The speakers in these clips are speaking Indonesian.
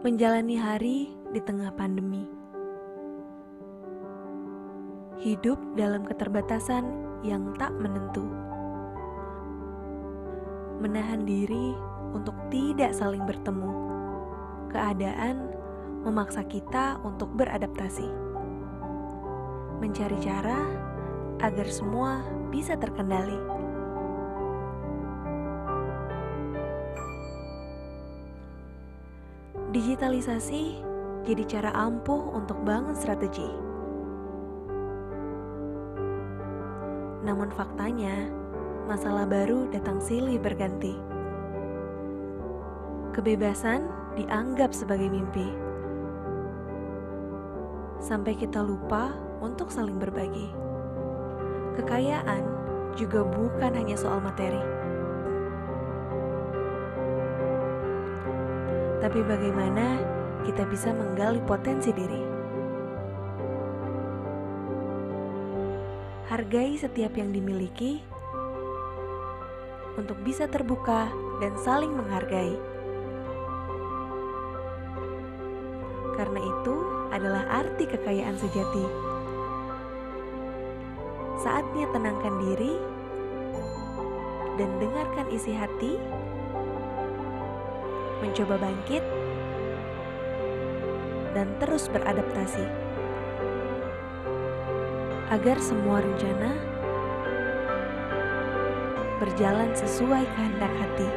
Menjalani hari di tengah pandemi. Hidup dalam keterbatasan yang tak menentu. Menahan diri untuk tidak saling bertemu. Keadaan memaksa kita untuk beradaptasi. Mencari cara agar semua bisa terkendali. Digitalisasi jadi cara ampuh untuk bangun strategi. Namun faktanya, masalah baru datang silih berganti. Kebebasan dianggap sebagai mimpi. Sampai kita lupa untuk saling berbagi. Kekayaan juga bukan hanya soal materi. Tapi bagaimana kita bisa menggali potensi diri? Hargai setiap yang dimiliki untuk bisa terbuka dan saling menghargai. Karena itu adalah arti kekayaan sejati. Saatnya tenangkan diri dan dengarkan isi hati, mencoba bangkit dan terus beradaptasi agar semua rencana berjalan sesuai kehendak hati.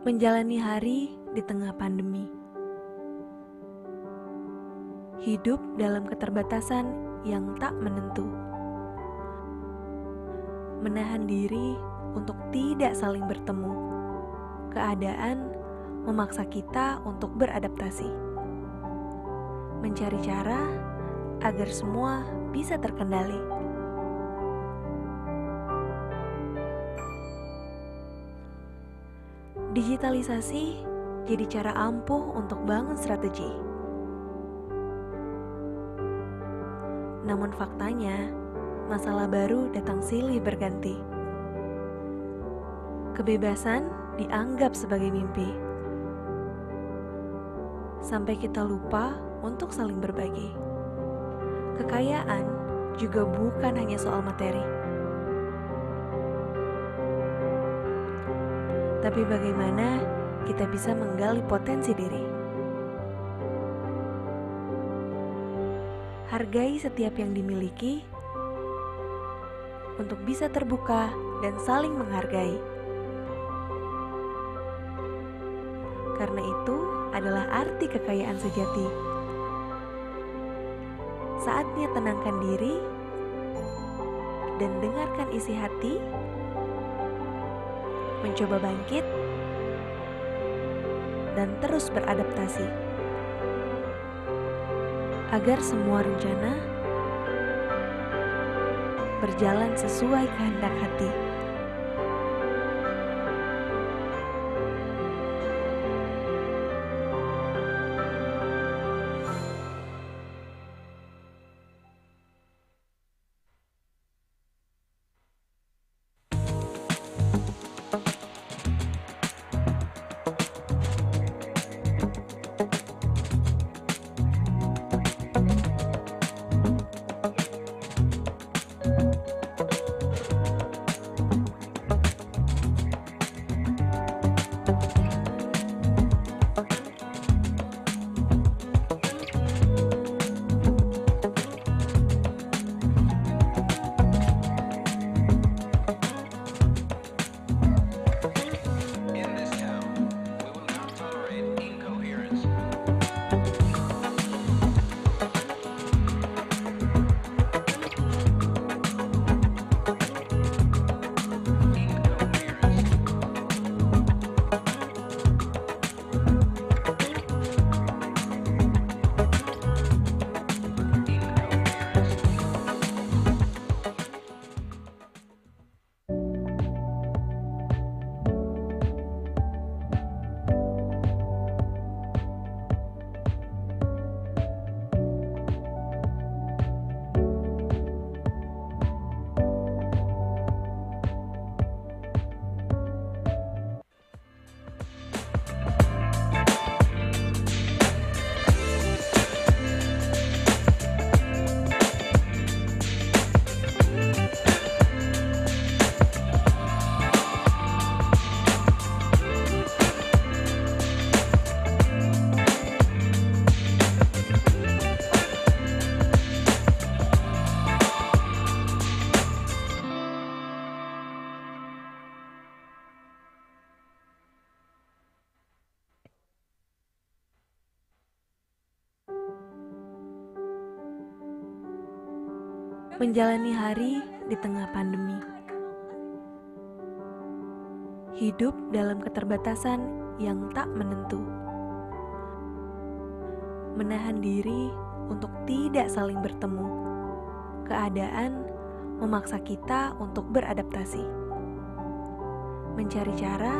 Menjalani hari di tengah pandemi. Hidup dalam keterbatasan yang tak menentu. Menahan diri untuk tidak saling bertemu. Keadaan memaksa kita untuk beradaptasi. Mencari cara agar semua bisa terkendali. Digitalisasi jadi cara ampuh untuk bangun strategi. Namun faktanya, masalah baru datang silih berganti. Kebebasan dianggap sebagai mimpi. Sampai kita lupa untuk saling berbagi. Kekayaan juga bukan hanya soal materi. Tapi bagaimana kita bisa menggali potensi diri? Hargai setiap yang dimiliki untuk bisa terbuka dan saling menghargai. Karena itu adalah arti kekayaan sejati. Saatnya tenangkan diri dan dengarkan isi hati, mencoba bangkit dan terus beradaptasi agar semua rencana berjalan sesuai kehendak hati. Menjalani hari di tengah pandemi. Hidup dalam keterbatasan yang tak menentu. Menahan diri untuk tidak saling bertemu. Keadaan memaksa kita untuk beradaptasi. Mencari cara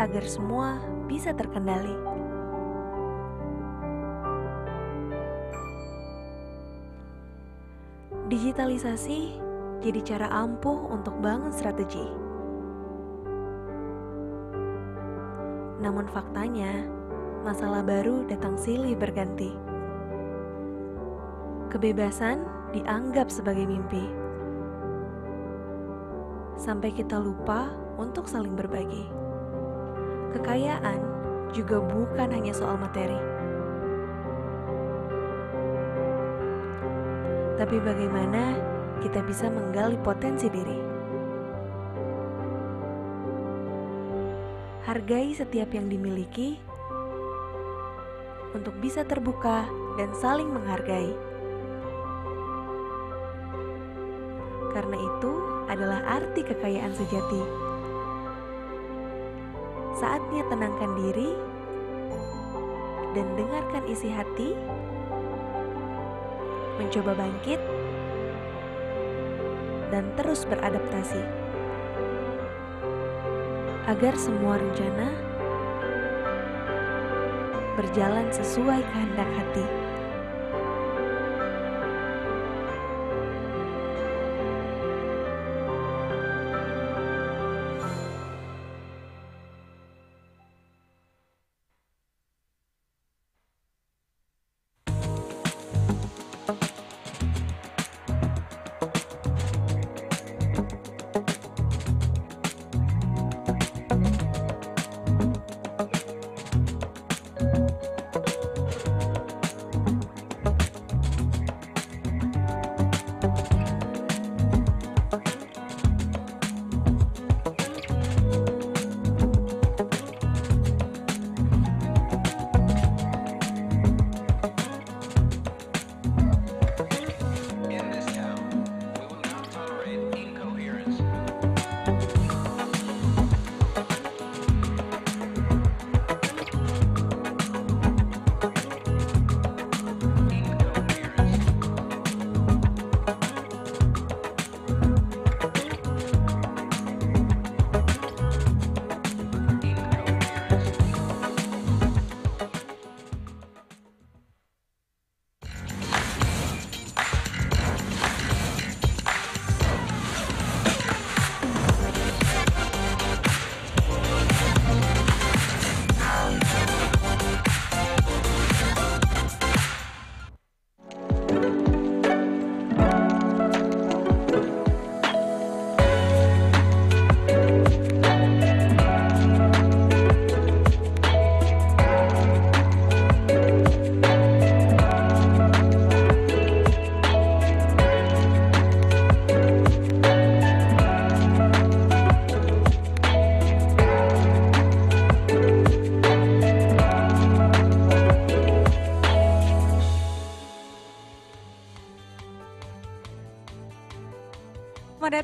agar semua bisa terkendali. Digitalisasi jadi cara ampuh untuk bangun strategi. Namun faktanya, masalah baru datang silih berganti. Kebebasan dianggap sebagai mimpi. Sampai kita lupa untuk saling berbagi. Kekayaan juga bukan hanya soal materi. Tapi bagaimana kita bisa menggali potensi diri? Hargai setiap yang dimiliki untuk bisa terbuka dan saling menghargai. Karena itu adalah arti kekayaan sejati. Saatnya tenangkan diri dan dengarkan isi hati, mencoba bangkit dan terus beradaptasi agar semua rencana berjalan sesuai kehendak hati.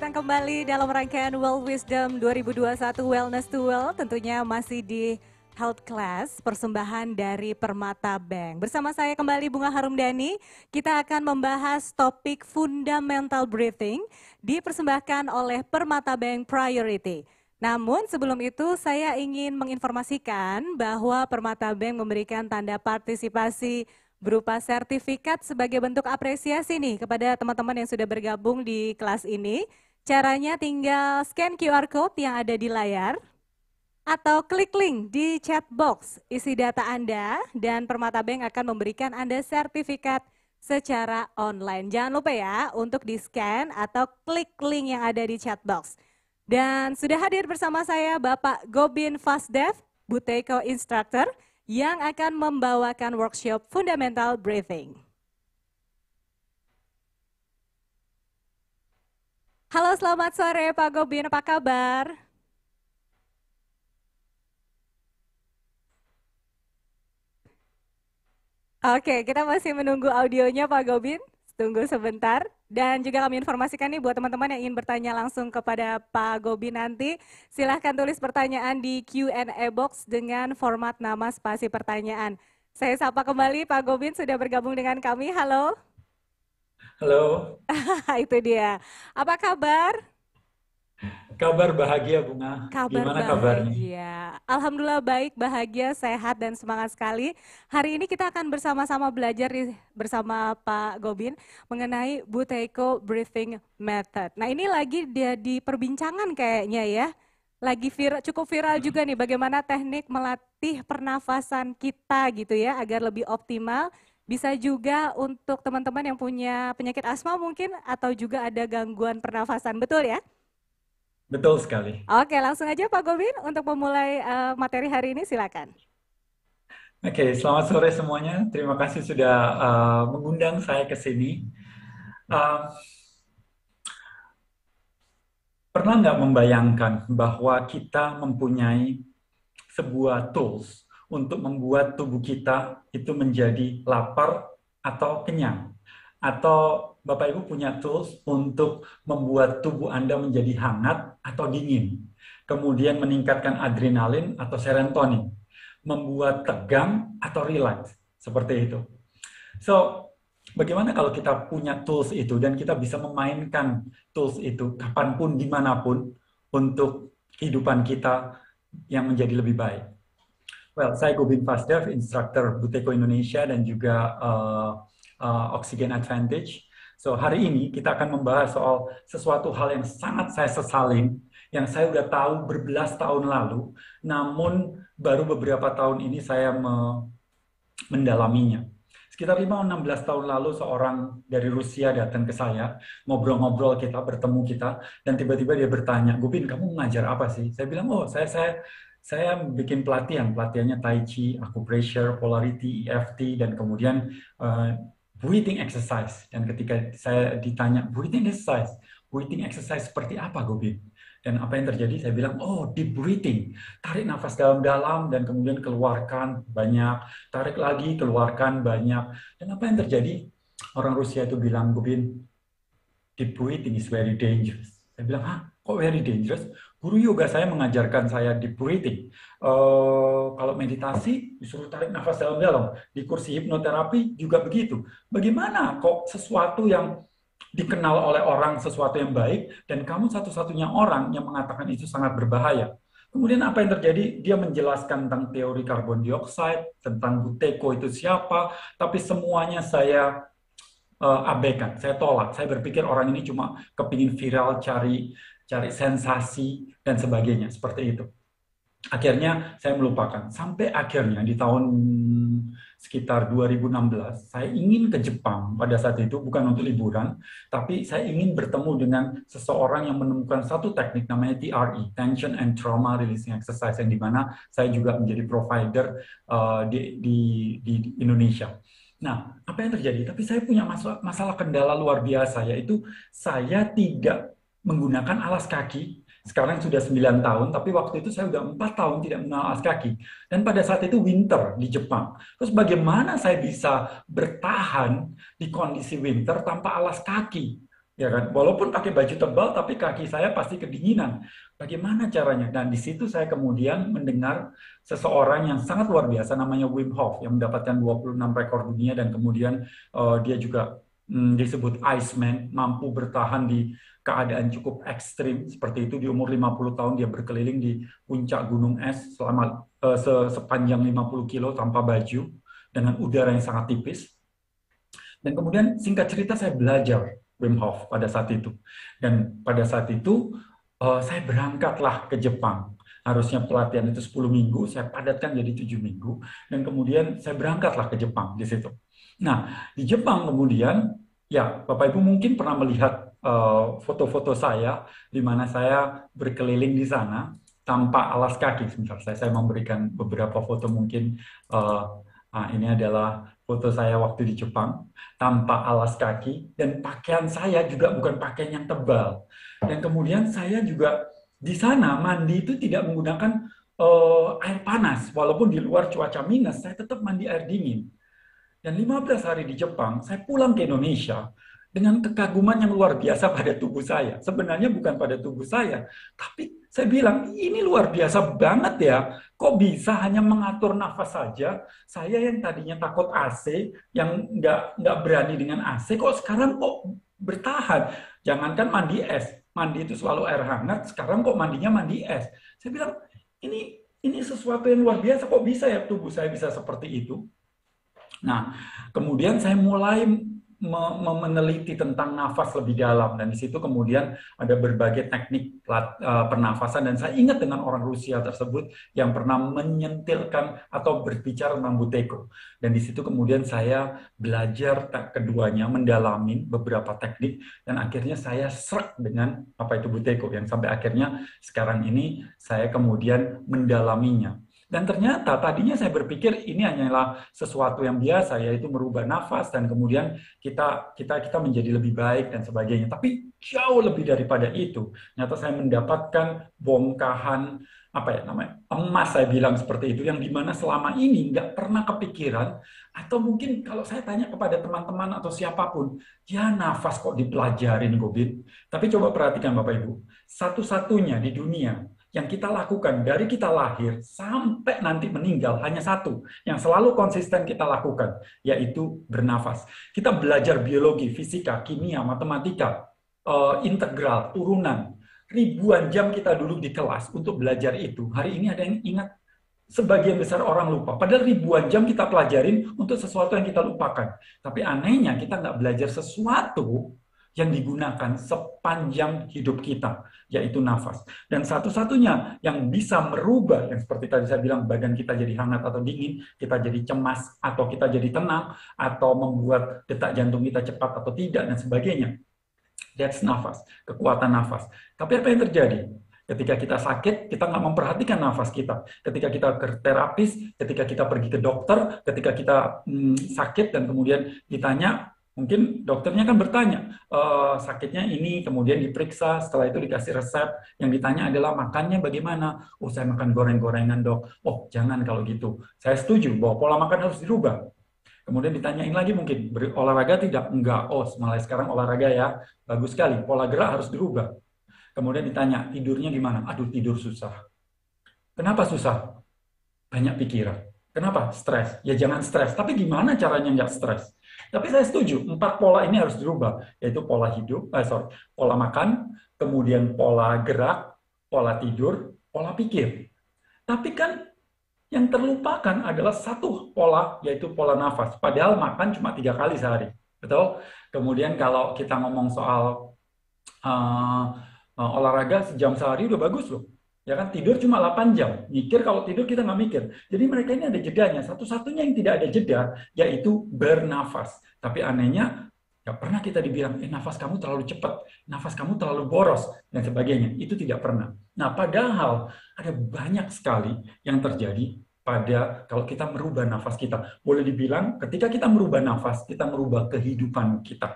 datang kembali dalam rangkaian Well Wisdom 2021 Wellness to Well, tentunya masih di Health Class, persembahan dari Permata Bank. Bersama saya kembali Bunga Harumdani, kita akan membahas topik Fundamental Breathing, dipersembahkan oleh Permata Bank Priority. Namun sebelum itu saya ingin menginformasikan bahwa Permata Bank memberikan tanda partisipasi berupa sertifikat sebagai bentuk apresiasi nih kepada teman-teman yang sudah bergabung di kelas ini. Caranya tinggal scan QR Code yang ada di layar atau klik link di chat box, isi data Anda dan Permata Bank akan memberikan Anda sertifikat secara online. Jangan lupa ya untuk di scan atau klik link yang ada di chat box. Dan sudah hadir bersama saya Bapak Gobin Fasdev, Buteyko Instructor, yang akan membawakan workshop Fundamental Breathing. Halo, selamat sore Pak Gobin, apa kabar? Oke, kita masih menunggu audionya Pak Gobin. Tunggu sebentar. Dan juga kami informasikan nih buat teman-teman yang ingin bertanya langsung kepada Pak Gobin nanti, silahkan tulis pertanyaan di Q&A box dengan format nama spasi pertanyaan. Saya sapa kembali Pak Gobin sudah bergabung dengan kami. Halo. Halo. Itu dia. Apa kabar? Kabar bahagia Bunga. Kabar Gimana kabarnya? bahagia. Alhamdulillah baik, bahagia, sehat dan semangat sekali. Hari ini kita akan bersama-sama belajar bersama Pak Gobin mengenai Buteyko Breathing Method. Nah ini lagi dia di perbincangan kayaknya ya. Lagi cukup viral juga nih bagaimana teknik melatih pernafasan kita gitu ya agar lebih optimal. Bisa juga untuk teman-teman yang punya penyakit asma mungkin atau juga ada gangguan pernafasan, betul ya? Betul sekali. Oke, langsung aja Pak Gobin untuk memulai materi hari ini silakan. Oke, selamat sore semuanya. Terima kasih sudah mengundang saya ke sini. Pernah nggak membayangkan bahwa kita mempunyai sebuah tools untuk membuat tubuh kita itu menjadi lapar atau kenyang? Atau Bapak Ibu punya tools untuk membuat tubuh Anda menjadi hangat atau dingin, kemudian meningkatkan adrenalin atau serotonin, membuat tegang atau rileks, seperti itu. So, bagaimana kalau kita punya tools itu dan kita bisa memainkan tools itu kapanpun, dimanapun untuk kehidupan kita yang menjadi lebih baik? Well, saya Gobin Fasdev, instruktur Buteyko Indonesia dan juga Oxygen Advantage. So hari ini kita akan membahas soal sesuatu hal yang sangat saya sesalin, yang saya udah tahu berbelas tahun lalu, namun baru beberapa tahun ini saya mendalaminya. Sekitar 5-16 tahun lalu seorang dari Rusia datang ke saya, ngobrol-ngobrol kita, bertemu kita, dan tiba-tiba dia bertanya, Gobin, kamu mengajar apa sih? Saya bilang, oh saya bikin pelatihannya Tai Chi, Acupressure, Polarity, EFT, dan kemudian breathing exercise. Dan ketika saya ditanya, breathing exercise seperti apa, Gobin? Dan apa yang terjadi? Saya bilang, oh, deep breathing. Tarik nafas dalam-dalam dan kemudian keluarkan banyak. Tarik lagi, keluarkan banyak. Dan apa yang terjadi? Orang Rusia itu bilang, Gobin, deep breathing is very dangerous. Saya bilang, hah? Kok very dangerous? Guru yoga saya mengajarkan saya deep breathing. Kalau meditasi, disuruh tarik nafas dalam-dalam. Di kursi hipnoterapi juga begitu. Bagaimana kok sesuatu yang dikenal oleh orang sesuatu yang baik, dan kamu satu-satunya orang yang mengatakan itu sangat berbahaya? Kemudian apa yang terjadi? Dia menjelaskan tentang teori karbon dioksida, tentang Buteyko itu siapa, tapi semuanya saya abaikan, saya tolak. Saya berpikir orang ini cuma kepingin viral, cari sensasi, dan sebagainya, seperti itu. Akhirnya saya melupakan. Sampai akhirnya di tahun sekitar 2016, saya ingin ke Jepang pada saat itu, bukan untuk liburan, tapi saya ingin bertemu dengan seseorang yang menemukan satu teknik namanya TRE, Tension and Trauma Releasing Exercise, yang dimana saya juga menjadi provider di Indonesia. Nah, apa yang terjadi? Tapi saya punya masalah kendala luar biasa, yaitu saya tidak menggunakan alas kaki. Sekarang sudah 9 tahun, tapi waktu itu saya sudah 4 tahun tidak menggunakan alas kaki. Dan pada saat itu winter di Jepang. Terus bagaimana saya bisa bertahan di kondisi winter tanpa alas kaki? ya kan? Walaupun pakai baju tebal, tapi kaki saya pasti kedinginan. Bagaimana caranya? Dan di situ saya kemudian mendengar seseorang yang sangat luar biasa, namanya Wim Hof, yang mendapatkan 26 rekor dunia, dan kemudian dia juga disebut Iceman, mampu bertahan di keadaan cukup ekstrim seperti itu. Di umur 50 tahun dia berkeliling di puncak gunung es selama sepanjang 50 kilo tanpa baju, dengan udara yang sangat tipis. Dan kemudian singkat cerita saya belajar Wim Hof pada saat itu. Dan pada saat itu saya berangkatlah ke Jepang. Harusnya pelatihan itu 10 minggu, saya padatkan jadi 7 minggu. Dan kemudian saya berangkatlah ke Jepang di situ. Nah, di Jepang kemudian, ya Bapak Ibu mungkin pernah melihat foto-foto saya, di mana saya berkeliling di sana tanpa alas kaki. Sebentar, saya memberikan beberapa foto mungkin. Ini adalah foto saya waktu di Jepang tanpa alas kaki, dan pakaian saya juga bukan pakaian yang tebal. Dan kemudian saya juga di sana mandi itu tidak menggunakan air panas, walaupun di luar cuaca minus, saya tetap mandi air dingin. Dan 15 hari di Jepang, saya pulang ke Indonesia dengan kekaguman yang luar biasa pada tubuh saya. Sebenarnya bukan pada tubuh saya, tapi saya bilang, ini luar biasa banget ya. Kok bisa hanya mengatur nafas saja? Saya yang tadinya takut AC, yang nggak berani dengan AC, kok sekarang kok bertahan? Jangankan mandi es, mandi itu selalu air hangat, sekarang kok mandinya mandi es. Saya bilang, ini sesuatu yang luar biasa, kok bisa ya tubuh saya bisa seperti itu? Nah, kemudian saya mulai meneliti tentang nafas lebih dalam, dan di situ kemudian ada berbagai teknik pernafasan, dan saya ingat dengan orang Rusia tersebut yang pernah menyentilkan atau berbicara tentang Buteyko, dan di situ kemudian saya belajar keduanya, mendalami beberapa teknik, dan akhirnya saya serak dengan apa itu Buteyko, yang sampai akhirnya sekarang ini saya kemudian mendalaminya. Dan ternyata tadinya saya berpikir ini hanyalah sesuatu yang biasa, yaitu merubah nafas dan kemudian kita menjadi lebih baik dan sebagainya. Tapi jauh lebih daripada itu. Ternyata saya mendapatkan bongkahan emas, saya bilang seperti itu, yang dimana selama ini nggak pernah kepikiran, atau mungkin kalau saya tanya kepada teman-teman atau siapapun, ya nafas kok dipelajarin, Gobin. Tapi coba perhatikan Bapak Ibu, satu-satunya di dunia yang kita lakukan dari kita lahir sampai nanti meninggal hanya satu yang selalu konsisten kita lakukan, yaitu bernafas. Kita belajar biologi, fisika, kimia, matematika, integral, turunan. Ribuan jam kita duduk di kelas untuk belajar itu. Hari ini ada yang ingat? Sebagian besar orang lupa. Padahal ribuan jam kita pelajarin untuk sesuatu yang kita lupakan. Tapi anehnya kita nggak belajar sesuatu yang digunakan sepanjang hidup kita, yaitu nafas. Dan satu-satunya yang bisa merubah, yang seperti tadi saya bilang, badan kita jadi hangat atau dingin, kita jadi cemas, atau kita jadi tenang, atau membuat detak jantung kita cepat atau tidak, dan sebagainya. That's nafas, kekuatan nafas. Tapi apa yang terjadi? Ketika kita sakit, kita nggak memperhatikan nafas kita. Ketika kita ke terapis, ketika kita pergi ke dokter, ketika kita sakit dan kemudian ditanya, mungkin dokternya kan bertanya, sakitnya ini, kemudian diperiksa, setelah itu dikasih resep, yang ditanya adalah makannya bagaimana? Oh, saya makan goreng-gorengan, dok. Oh, jangan kalau gitu. Saya setuju bahwa pola makan harus dirubah. Kemudian ditanyain lagi mungkin, olahraga tidak? Enggak. Oh, malah sekarang olahraga ya, bagus sekali. Pola gerak harus dirubah. Kemudian ditanya, tidurnya gimana? Aduh, tidur susah. Kenapa susah? Banyak pikiran. Kenapa? Stres. Ya jangan stres. Tapi gimana caranya nggak stres? Tapi saya setuju, 4 pola ini harus dirubah, yaitu pola hidup, pola makan, kemudian pola gerak, pola tidur, pola pikir. Tapi kan yang terlupakan adalah satu pola, yaitu pola nafas. Padahal makan cuma 3 kali sehari, betul? Kemudian kalau kita ngomong soal olahraga sejam sehari udah bagus loh. Ya kan, tidur cuma 8 jam. Mikir, kalau tidur kita nggak mikir. Jadi mereka ini ada jedanya. Satu-satunya yang tidak ada jeda, yaitu bernafas. Tapi anehnya, nggak pernah kita dibilang, nafas kamu terlalu cepat, nafas kamu terlalu boros, dan sebagainya. Itu tidak pernah. Nah, padahal ada banyak sekali yang terjadi pada kalau kita merubah nafas kita. Boleh dibilang, ketika kita merubah nafas, kita merubah kehidupan kita.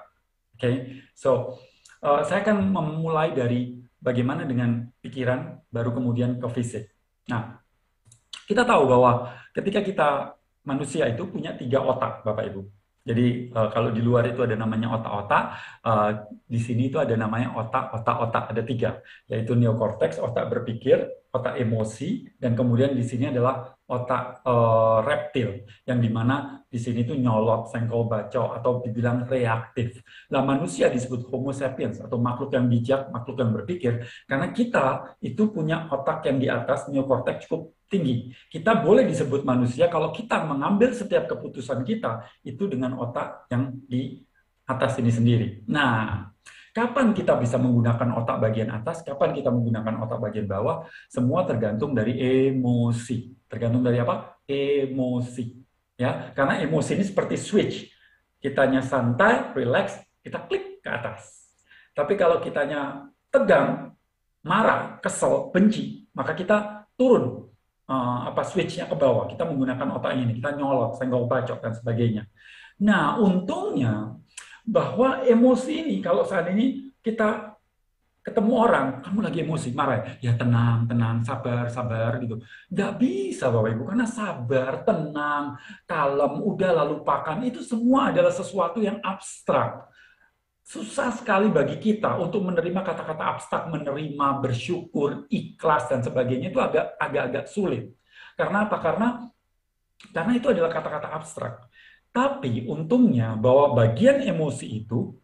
Oke, so saya akan memulai dari bagaimana dengan pikiran, baru kemudian ke fisik. Nah, kita tahu bahwa ketika kita manusia itu punya 3 otak, Bapak Ibu. Jadi kalau di luar itu ada namanya otak-otak, di sini itu ada namanya otak-otak ada 3, yaitu neokortex, otak berpikir, otak emosi, dan kemudian di sini adalah otak reptil, yang dimana di sini itu nyolot, senggol bacok, atau dibilang reaktif. Nah, manusia disebut Homo sapiens atau makhluk yang bijak, makhluk yang berpikir, karena kita itu punya otak yang di atas neokortex cukup tinggi. Kita boleh disebut manusia kalau kita mengambil setiap keputusan kita itu dengan otak yang di atas ini sendiri. Nah, kapan kita bisa menggunakan otak bagian atas, kapan kita menggunakan otak bagian bawah, semua tergantung dari emosi. Tergantung dari apa? Emosi. Ya, karena emosi ini seperti switch. Kitanya santai, relax, kita klik ke atas. Tapi kalau kitanya tegang, marah, kesel, benci, maka kita turun switch-nya ke bawah. Kita menggunakan otak ini, kita nyolot, senggol bacok dan sebagainya. Nah, untungnya bahwa emosi ini kalau saat ini kita ketemu orang, kamu lagi emosi, marah, ya tenang, tenang, sabar, sabar gitu. Nggak bisa Bapak Ibu, karena sabar, tenang, kalem, udah lalu lupakan, itu semua adalah sesuatu yang abstrak. Susah sekali bagi kita untuk menerima kata-kata abstrak, menerima, bersyukur, ikhlas, dan sebagainya itu agak-agak sulit. Karena apa? Karena itu adalah kata-kata abstrak. Tapi untungnya bahwa bagian emosi itu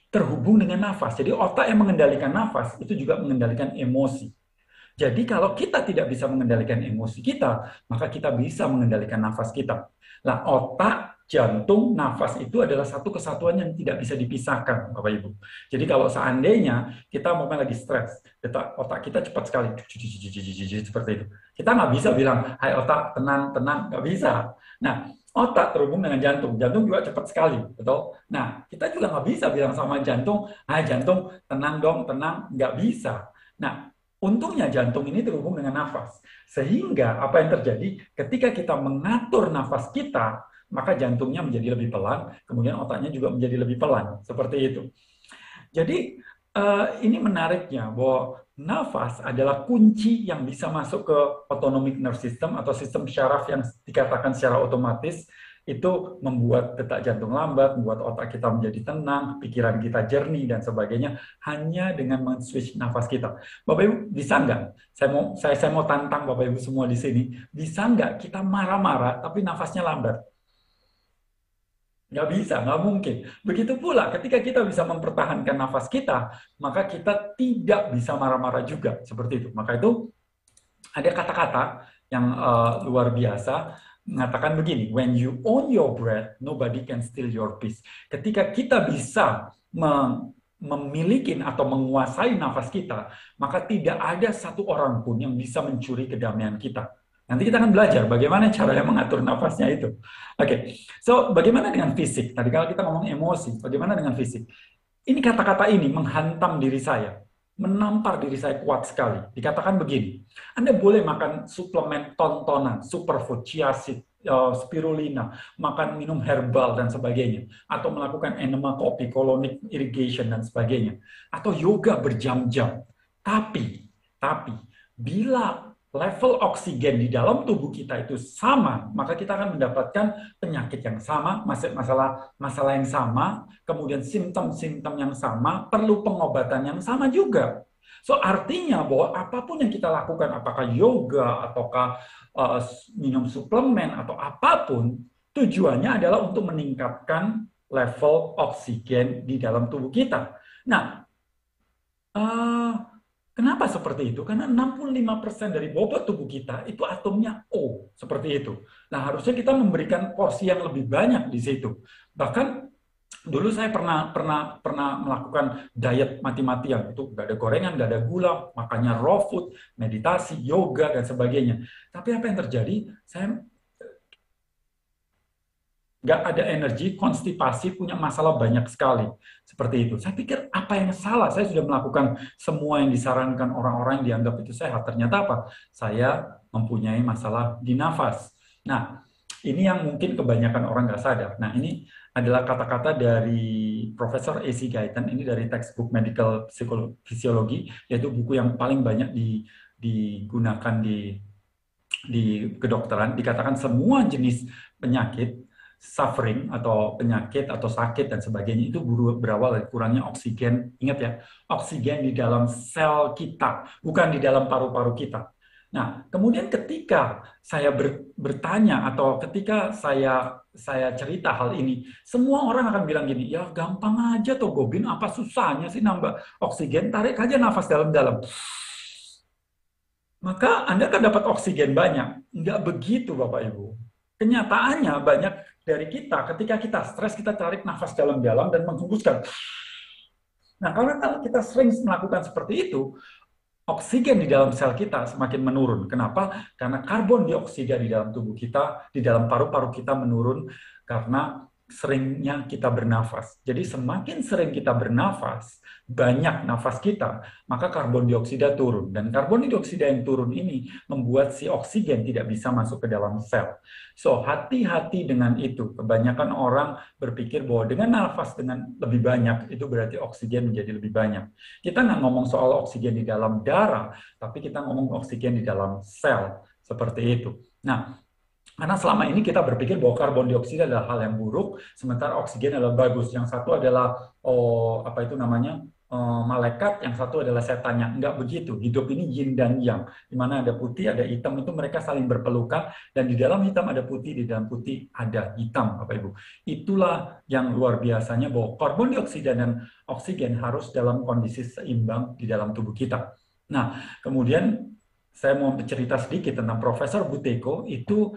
terhubung dengan nafas. Jadi otak yang mengendalikan nafas itu juga mengendalikan emosi. Jadi kalau kita tidak bisa mengendalikan emosi kita, maka kita bisa mengendalikan nafas kita. Nah, otak, jantung, nafas itu adalah satu kesatuan yang tidak bisa dipisahkan, Bapak Ibu. Jadi kalau seandainya kita mau lagi stres, otak kita cepat sekali, seperti itu. Kita nggak bisa bilang, hai otak, tenang, tenang, nggak bisa. Nah, otak terhubung dengan jantung, jantung juga cepat sekali, betul? Nah, kita juga nggak bisa bilang sama jantung, hai jantung, tenang dong, tenang, nggak bisa. Nah, untungnya jantung ini terhubung dengan nafas. Sehingga apa yang terjadi ketika kita mengatur nafas kita, maka jantungnya menjadi lebih pelan, kemudian otaknya juga menjadi lebih pelan. Seperti itu. Jadi ini menariknya bahwa nafas adalah kunci yang bisa masuk ke autonomic nervous system atau sistem syaraf yang dikatakan secara otomatis itu membuat detak jantung lambat, membuat otak kita menjadi tenang, pikiran kita jernih dan sebagainya hanya dengan men-switch nafas kita. Bapak Ibu bisa nggak? Saya mau tantang Bapak Ibu semua di sini, bisa nggak kita marah-marah tapi nafasnya lambat? Nggak bisa, nggak mungkin. Begitu pula ketika kita bisa mempertahankan nafas kita, maka kita tidak bisa marah-marah juga. Seperti itu. Maka itu ada kata-kata yang luar biasa, mengatakan begini, when you own your breath, nobody can steal your peace. Ketika kita bisa memiliki atau menguasai nafas kita, maka tidak ada satu orang pun yang bisa mencuri kedamaian kita. Nanti kita akan belajar bagaimana caranya mengatur nafasnya itu. Oke, so bagaimana dengan fisik? Tadi kalau kita ngomong emosi, bagaimana dengan fisik? Ini kata-kata ini menghantam diri saya, menampar diri saya kuat sekali. Dikatakan begini, Anda boleh makan suplemen tontonan, superfood, chia seed, spirulina, makan minum herbal dan sebagainya, atau melakukan enema kopi, colonic irrigation dan sebagainya, atau yoga berjam-jam. Tapi bila level oksigen di dalam tubuh kita itu sama, maka kita akan mendapatkan penyakit yang sama, masalah yang sama, kemudian simptom-simptom yang sama, perlu pengobatan yang sama juga. So artinya bahwa apapun yang kita lakukan, apakah yoga, ataukah minum suplemen, atau apapun, tujuannya adalah untuk meningkatkan level oksigen di dalam tubuh kita. Nah, kenapa seperti itu? Karena 65% dari bobot tubuh kita itu atomnya O, seperti itu. Nah, harusnya kita memberikan porsi yang lebih banyak di situ. Bahkan dulu saya pernah melakukan diet mati-matian, itu nggak ada gorengan, nggak ada gula, makannya raw food, meditasi, yoga dan sebagainya. Tapi apa yang terjadi? Saya nggak ada energi, konstipasi, punya masalah banyak sekali. Seperti itu. Saya pikir apa yang salah? Saya sudah melakukan semua yang disarankan orang-orang yang dianggap itu sehat. Ternyata apa? Saya mempunyai masalah di nafas. Nah, ini yang mungkin kebanyakan orang nggak sadar. Nah, ini adalah kata-kata dari Profesor A.C. Guyton, ini dari textbook Medical Physiology, yaitu buku yang paling banyak digunakan di kedokteran. Dikatakan semua jenis penyakit suffering atau penyakit atau sakit dan sebagainya itu berawal dari kurangnya oksigen. Ingat ya, oksigen di dalam sel kita, bukan di dalam paru-paru kita. Nah, kemudian ketika saya bertanya atau ketika saya cerita hal ini, semua orang akan bilang gini, ya gampang aja toh Gobin, apa susahnya sih nambah oksigen, tarik aja nafas dalam-dalam. Maka Anda kan dapat oksigen banyak. Nggak begitu Bapak Ibu. Kenyataannya banyak dari kita, ketika kita stres, kita tarik nafas dalam-dalam dan menghembuskan. Nah, karena kalau kita sering melakukan seperti itu, oksigen di dalam sel kita semakin menurun. Kenapa? Karena karbon dioksida di dalam tubuh kita, di dalam paru-paru kita menurun karena seringnya kita bernafas. Jadi semakin sering kita bernafas, banyak nafas kita, maka karbon dioksida turun. Dan karbon dioksida yang turun ini membuat si oksigen tidak bisa masuk ke dalam sel. So, hati-hati dengan itu. Kebanyakan orang berpikir bahwa dengan nafas dengan lebih banyak, itu berarti oksigen menjadi lebih banyak. Kita nggak ngomong soal oksigen di dalam darah, tapi kita ngomong oksigen di dalam sel. Seperti itu. Nah, karena selama ini kita berpikir bahwa karbon dioksida adalah hal yang buruk, sementara oksigen adalah bagus. Yang satu adalah malaikat, yang satu adalah setannya. Enggak begitu. Hidup ini yin dan yang, di mana ada putih, ada hitam, itu mereka saling berpelukan, dan di dalam hitam ada putih, di dalam putih ada hitam, Bapak Ibu. Itulah yang luar biasanya bahwa karbon dioksida dan oksigen harus dalam kondisi seimbang di dalam tubuh kita. Nah, kemudian saya mau cerita sedikit tentang Profesor Buteyko. Itu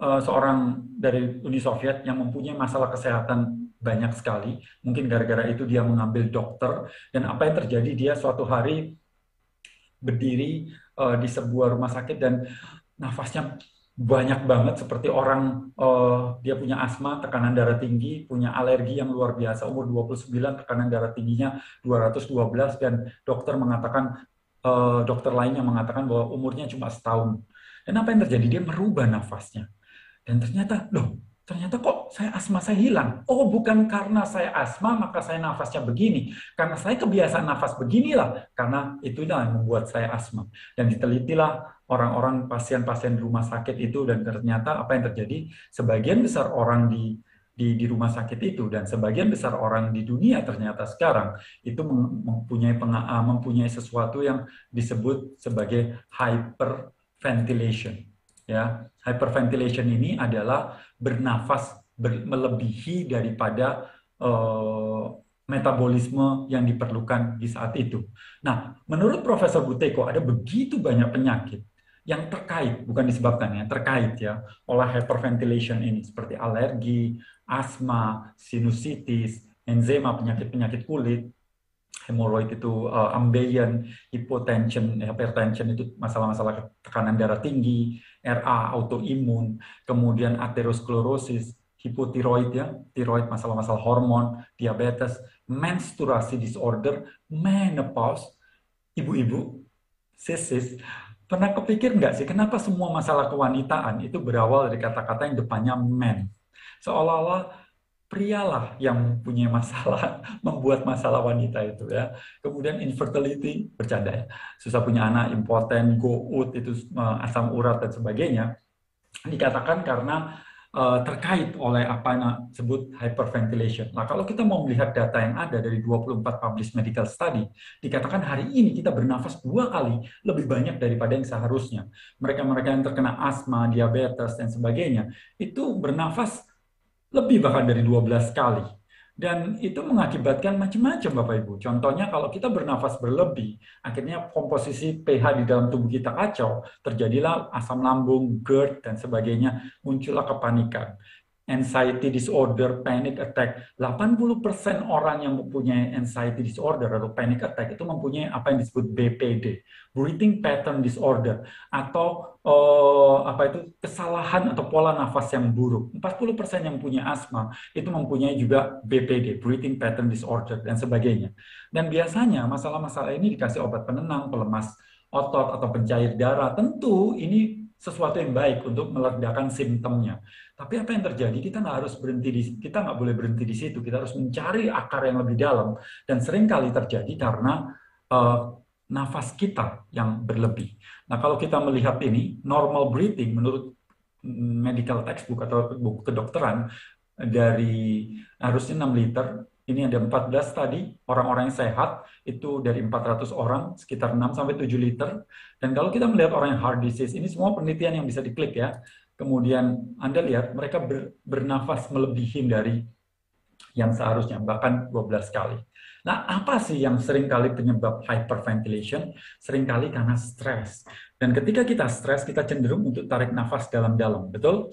seorang dari Uni Soviet yang mempunyai masalah kesehatan banyak sekali. Mungkin gara-gara itu dia mengambil dokter. Dan apa yang terjadi, dia suatu hari berdiri di sebuah rumah sakit dan nafasnya banyak banget seperti orang dia punya asma, tekanan darah tinggi, punya alergi yang luar biasa, umur 29, tekanan darah tingginya 212, dan dokter lainnya mengatakan bahwa umurnya cuma setahun. Dan apa yang terjadi? Dia merubah nafasnya. Dan ternyata kok asma saya hilang. Oh, bukan karena saya asma maka saya nafasnya begini. Karena saya kebiasaan nafas beginilah. Karena itulah yang membuat saya asma. Dan ditelitilah orang-orang pasien-pasien di rumah sakit itu, dan ternyata apa yang terjadi? Sebagian besar orang di rumah sakit itu dan sebagian besar orang di dunia ternyata sekarang itu mempunyai sesuatu yang disebut sebagai hyperventilation. Ya, hyperventilation ini adalah bernafas melebihi daripada metabolisme yang diperlukan di saat itu. Nah, menurut Profesor Buteyko ada begitu banyak penyakit yang terkait, bukan disebabkan ya, terkait ya oleh hyperventilation ini, seperti alergi, asma, sinusitis, enzema, penyakit-penyakit kulit, hemoroid itu ambeien, hipotension, hypertension itu masalah-masalah tekanan darah tinggi, RA autoimun, kemudian aterosklerosis, hipotiroid ya, tiroid, masalah-masalah hormon, diabetes, menstruasi disorder, menopause, ibu-ibu, sisis. Pernah kepikir nggak sih kenapa semua masalah kewanitaan itu berawal dari kata-kata yang depannya men? Seolah-olah prialah yang punya masalah, membuat masalah wanita itu ya. Kemudian infertility, bercanda ya, susah punya anak, impoten, gout, itu asam urat dan sebagainya, dikatakan karena terkait oleh apa yang disebut hyperventilation. Nah, kalau kita mau melihat data yang ada dari 24 published medical study, dikatakan hari ini kita bernafas 2 kali lebih banyak daripada yang seharusnya. Mereka-mereka yang terkena asma, diabetes, dan sebagainya, itu bernafas lebih bahkan dari 12 kali. Dan itu mengakibatkan macam-macam Bapak Ibu. Contohnya kalau kita bernafas berlebih, akhirnya komposisi pH di dalam tubuh kita kacau, terjadilah asam lambung, GERD, dan sebagainya, muncullah kepanikan. Anxiety disorder, panic attack. 80% orang yang mempunyai anxiety disorder atau panic attack itu mempunyai apa yang disebut BPD, breathing pattern disorder, atau kesalahan atau pola nafas yang buruk. 40% yang punya asma itu mempunyai juga BPD, breathing pattern disorder, dan sebagainya. Dan biasanya masalah-masalah ini dikasih obat penenang, pelemas otot, atau pencair darah. Tentu ini sesuatu yang baik untuk meledakan simptomnya. Tapi apa yang terjadi? Kita nggak boleh berhenti di situ. Kita harus mencari akar yang lebih dalam. Dan seringkali terjadi karena nafas kita yang berlebih. Nah, kalau kita melihat ini, normal breathing menurut medical textbook atau buku kedokteran, dari harusnya 6 liter, ini ada 14 tadi, orang-orang yang sehat itu dari 400 orang sekitar 6 sampai 7 liter. Dan kalau kita melihat orang yang heart disease, ini semua penelitian yang bisa diklik ya. Kemudian Anda lihat mereka bernafas melebihi dari yang seharusnya, bahkan 12 kali. Nah, apa sih yang seringkali penyebab hyperventilation? Seringkali karena stres. Dan ketika kita stres, kita cenderung untuk tarik nafas dalam-dalam, betul?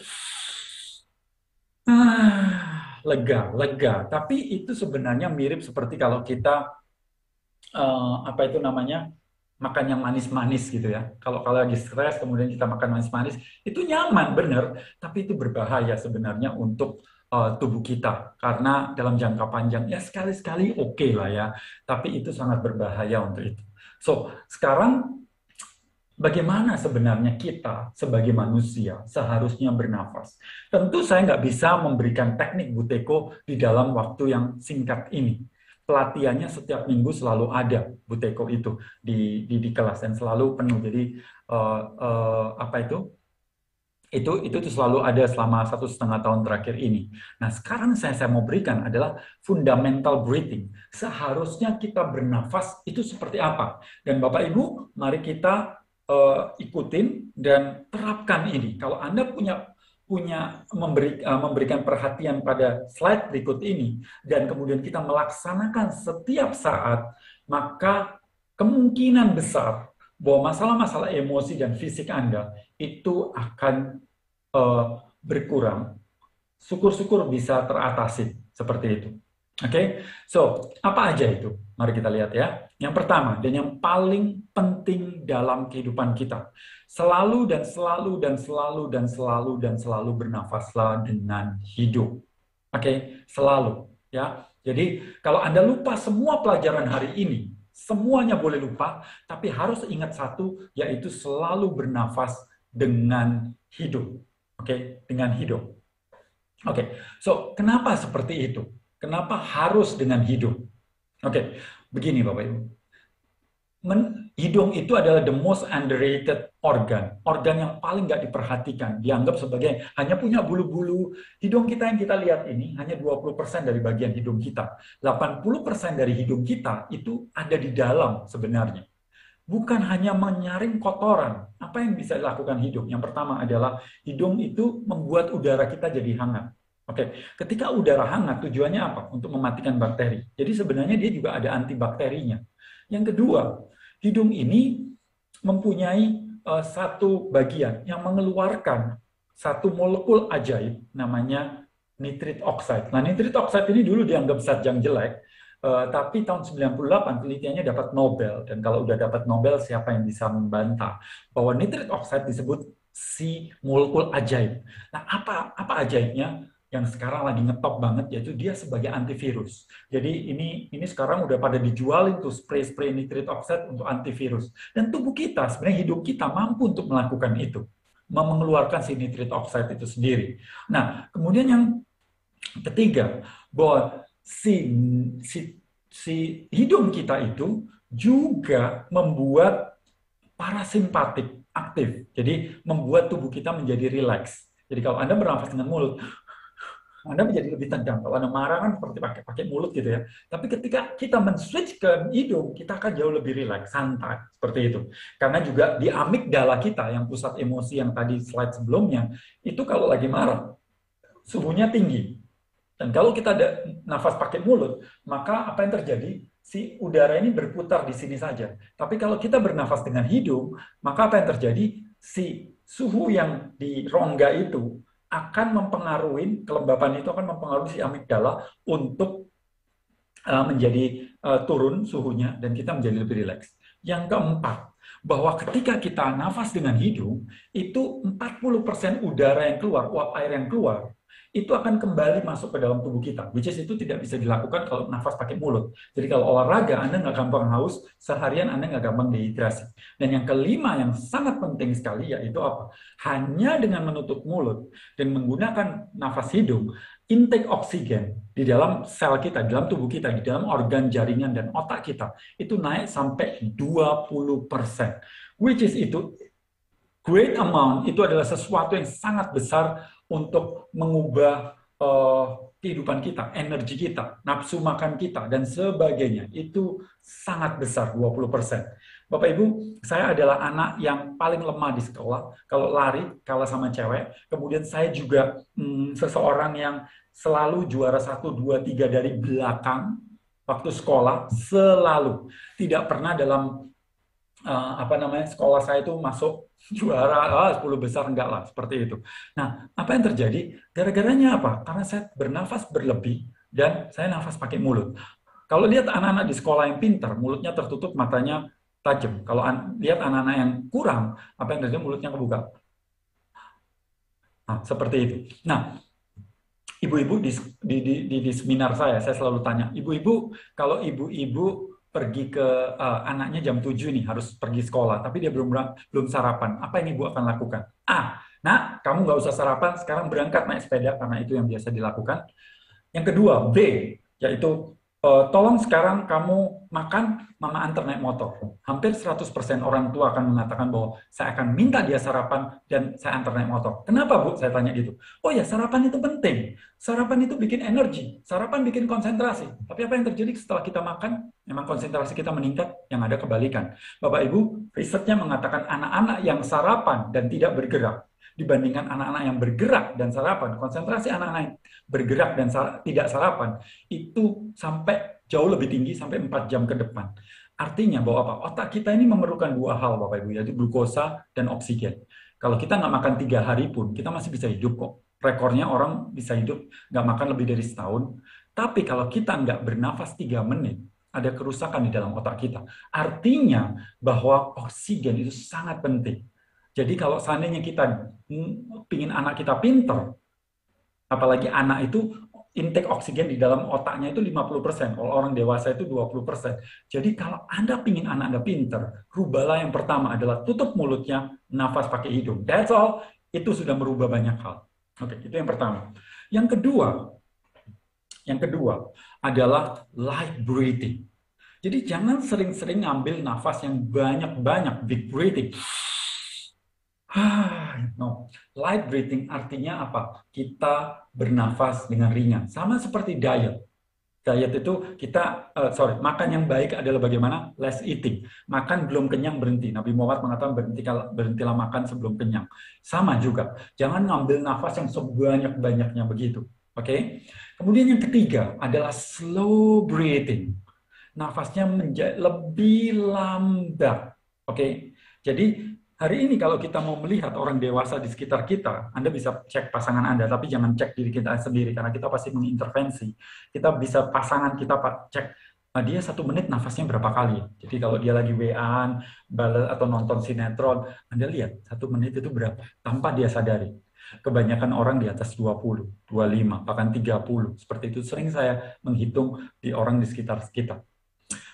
Lega, lega. Tapi itu sebenarnya mirip seperti kalau kita, apa itu namanya, makan yang manis-manis gitu ya. Kalau lagi stres, kemudian kita makan manis-manis, itu nyaman, bener. Tapi itu berbahaya sebenarnya untuk tubuh kita, karena dalam jangka panjang ya sekali-sekali oke lah ya, tapi itu sangat berbahaya untuk itu. So sekarang bagaimana sebenarnya kita sebagai manusia seharusnya bernafas? Tentu saya nggak bisa memberikan teknik Buteyko di dalam waktu yang singkat ini. Pelatihannya setiap minggu selalu ada Buteyko itu di kelas dan selalu penuh. Jadi apa itu tuh selalu ada selama 1,5 tahun terakhir ini. Nah, sekarang saya mau berikan adalah fundamental breathing. Seharusnya kita bernafas itu seperti apa? Dan Bapak Ibu, mari kita ikutin dan terapkan ini. Kalau Anda memberikan perhatian pada slide berikut ini dan kemudian kita melaksanakan setiap saat, maka kemungkinan besar bahwa masalah-masalah emosi dan fisik Anda itu akan berkurang. Syukur-syukur bisa teratasi seperti itu. Oke, so apa aja itu? Mari kita lihat ya. Yang pertama dan yang paling penting dalam kehidupan kita, selalu dan selalu dan selalu dan selalu dan selalu bernafaslah dengan hidup. Oke, selalu ya. Jadi kalau Anda lupa semua pelajaran hari ini, semuanya boleh lupa, tapi harus ingat satu, yaitu selalu bernafas dengan hidup. Oke, dengan hidup. Oke, so kenapa seperti itu? Kenapa harus dengan hidup? Oke, begini Bapak Ibu. Hidung itu adalah the most underrated organ. Organ yang paling nggak diperhatikan. Dianggap sebagai hanya punya bulu-bulu. Hidung kita yang kita lihat ini hanya 20% dari bagian hidung kita. 80% dari hidung kita itu ada di dalam sebenarnya. Bukan hanya menyaring kotoran. Apa yang bisa dilakukan hidung? Yang pertama adalah hidung itu membuat udara kita jadi hangat. Oke, ketika udara hangat tujuannya apa? Untuk mematikan bakteri. Jadi sebenarnya dia juga ada antibakterinya. Yang kedua, hidung ini mempunyai satu bagian yang mengeluarkan satu molekul ajaib namanya nitrit oxide. Nah, nitrit oxide ini dulu dianggap zat yang jelek. Tapi tahun 98 penelitiannya dapat Nobel, dan kalau udah dapat Nobel siapa yang bisa membantah bahwa nitrit oxide disebut si molekul ajaib. Nah, apa ajaibnya yang sekarang lagi ngetop banget, yaitu dia sebagai antivirus. Jadi ini sekarang udah pada dijualin tuh spray nitrit oxide untuk antivirus, dan tubuh kita sebenarnya hidup kita mampu untuk melakukan itu, mengeluarkan si nitrit oxide itu sendiri. Nah, kemudian yang ketiga, bahwa si hidung kita itu juga membuat parasimpatik aktif. Jadi membuat tubuh kita menjadi rileks. Jadi kalau Anda bernafas dengan mulut, Anda menjadi lebih tegang. Kalau Anda marah kan seperti pakai mulut gitu ya. Tapi ketika kita men-switch ke hidung, kita akan jauh lebih rileks, santai. Seperti itu. Karena juga di amigdala kita, yang pusat emosi yang tadi slide sebelumnya, itu kalau lagi marah, suhunya tinggi. Dan kalau kita ada nafas pakai mulut, maka apa yang terjadi? Si udara ini berputar di sini saja. Tapi kalau kita bernafas dengan hidung, maka apa yang terjadi? Si suhu yang di rongga itu akan mempengaruhi, kelembapan itu akan mempengaruhi si amigdala untuk menjadi turun suhunya, dan kita menjadi lebih rileks. Yang keempat, bahwa ketika kita nafas dengan hidung, itu 40% udara yang keluar, uap air yang keluar, itu akan kembali masuk ke dalam tubuh kita. Which is itu tidak bisa dilakukan kalau nafas pakai mulut. Jadi kalau olahraga, Anda nggak gampang haus, seharian Anda nggak gampang dehidrasi. Dan yang kelima yang sangat penting sekali yaitu apa? Hanya dengan menutup mulut dan menggunakan nafas hidung, intake oksigen di dalam sel kita, di dalam tubuh kita, di dalam organ jaringan dan otak kita, itu naik sampai 20%. Which is itu great amount itu adalah sesuatu yang sangat besar untuk mengubah kehidupan kita, energi kita, nafsu makan kita, dan sebagainya. Itu sangat besar, 20%. Bapak Ibu, saya adalah anak yang paling lemah di sekolah. Kalau lari, kalah sama cewek. Kemudian saya juga seseorang yang selalu juara 1, 2, 3 dari belakang waktu sekolah, selalu. Tidak pernah dalam sekolah saya itu masuk juara 10 besar, enggak lah, seperti itu. Nah, apa yang terjadi? Gara-garanya apa? Karena saya bernafas berlebih dan saya nafas pakai mulut. Kalau lihat anak-anak di sekolah yang pintar, mulutnya tertutup, matanya tajam. Kalau lihat anak-anak yang kurang, apa yang terjadi? Mulutnya kebuka. Nah, seperti itu. Nah, ibu-ibu di seminar saya selalu tanya, ibu-ibu, kalau ibu-ibu pergi ke anaknya jam 7 nih, harus pergi sekolah, tapi dia belum sarapan, apa yang ibu akan lakukan? Nah, kamu nggak usah sarapan, sekarang berangkat naik sepeda, karena itu yang biasa dilakukan. Yang kedua, B, yaitu tolong sekarang kamu makan, mama antar naik motor. Hampir 100% orang tua akan mengatakan bahwa saya akan minta dia sarapan dan saya antar naik motor. Kenapa, Bu? Saya tanya gitu. Oh ya, sarapan itu penting. Sarapan itu bikin energi. Sarapan bikin konsentrasi. Tapi apa yang terjadi setelah kita makan? Memang konsentrasi kita meningkat, yang ada kebalikan. Bapak Ibu, risetnya mengatakan anak-anak yang sarapan dan tidak bergerak dibandingkan anak-anak yang bergerak dan sarapan, konsentrasi anak-anak yang bergerak dan tidak sarapan itu sampai jauh lebih tinggi, sampai 4 jam ke depan. Artinya bahwa apa? Otak kita ini memerlukan 2 hal, Bapak Ibu, yaitu glukosa dan oksigen. Kalau kita nggak makan 3 hari pun, kita masih bisa hidup kok. Rekornya orang bisa hidup nggak makan lebih dari setahun. Tapi kalau kita nggak bernafas 3 menit, ada kerusakan di dalam otak kita. Artinya bahwa oksigen itu sangat penting. Jadi kalau seandainya kita pingin anak kita pinter, apalagi anak itu intake oksigen di dalam otaknya itu 50%, kalau orang dewasa itu 20%. Jadi kalau Anda pingin anak Anda pinter, rubahlah yang pertama adalah tutup mulutnya, nafas pakai hidung. That's all. Itu sudah merubah banyak hal. Oke, itu yang pertama. Yang kedua adalah light breathing. Jadi jangan sering-sering ngambil nafas yang banyak-banyak, big breathing. No, light breathing artinya apa? Kita bernafas dengan ringan. Sama seperti diet. Diet itu kita, makan yang baik adalah bagaimana? Less eating. Makan belum kenyang berhenti. Nabi Muhammad mengatakan berhentilah makan sebelum kenyang. Sama juga. Jangan ngambil nafas yang sebanyak-banyaknya begitu. Oke? Kemudian yang ketiga adalah slow breathing. Nafasnya menjadi lebih lambat. Oke? Jadi hari ini kalau kita mau melihat orang dewasa di sekitar kita, Anda bisa cek pasangan Anda, tapi jangan cek diri kita sendiri, karena kita pasti mengintervensi. Kita bisa pasangan kita cek, dia 1 menit nafasnya berapa kali. Jadi kalau dia lagi WA-an, atau nonton sinetron, Anda lihat 1 menit itu berapa, tanpa dia sadari. Kebanyakan orang di atas 20, 25, bahkan 30. Seperti itu sering saya menghitung di orang di sekitar kita.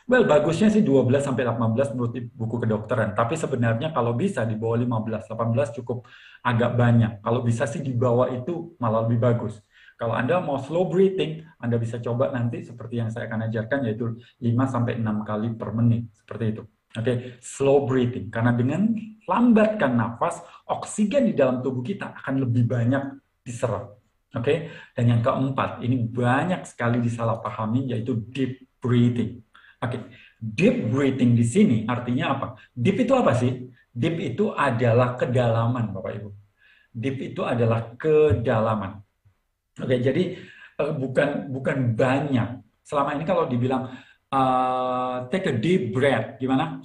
Well, bagusnya sih 12 sampai 18 menurut buku kedokteran. Tapi sebenarnya kalau bisa di bawah 15, 18 cukup agak banyak. Kalau bisa sih di bawah itu malah lebih bagus. Kalau Anda mau slow breathing, Anda bisa coba nanti seperti yang saya akan ajarkan, yaitu 5 sampai 6 kali per menit. Seperti itu. Oke, slow breathing. Karena dengan lambatkan nafas, oksigen di dalam tubuh kita akan lebih banyak diserap. Oke, dan yang keempat, ini banyak sekali disalahpahami, yaitu deep breathing. Oke, deep breathing di sini artinya apa? Deep itu apa sih? Deep itu adalah kedalaman, Bapak Ibu. Deep itu adalah kedalaman. Oke, jadi bukan banyak. Selama ini kalau dibilang take a deep breath, gimana?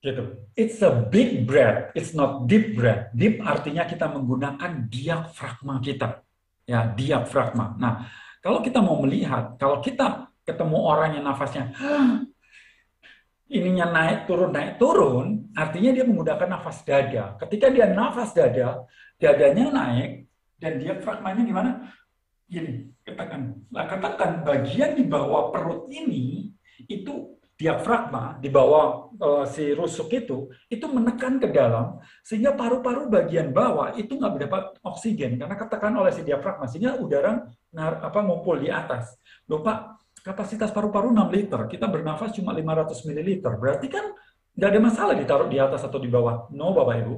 Gitu. It's a big breath, it's not deep breath. Deep artinya kita menggunakan diafragma kita. Ya, diafragma. Nah, kalau kita mau melihat, kalau kita ketemu orang yang nafasnya ininya naik turun, artinya dia menggunakan nafas dada. Ketika dia nafas dada, dadanya naik dan diafragmanya gimana? Gini, katakan bagian di bawah perut ini itu diafragma, di bawah si rusuk itu menekan ke dalam sehingga paru-paru bagian bawah itu nggak mendapat oksigen karena katakan oleh si diafragma, sehingga udara ngumpul di atas. Loh Pak, kapasitas paru-paru 6 liter, kita bernafas cuma 500 ml. Berarti kan Nggak ada masalah ditaruh di atas atau di bawah. No, Bapak Ibu.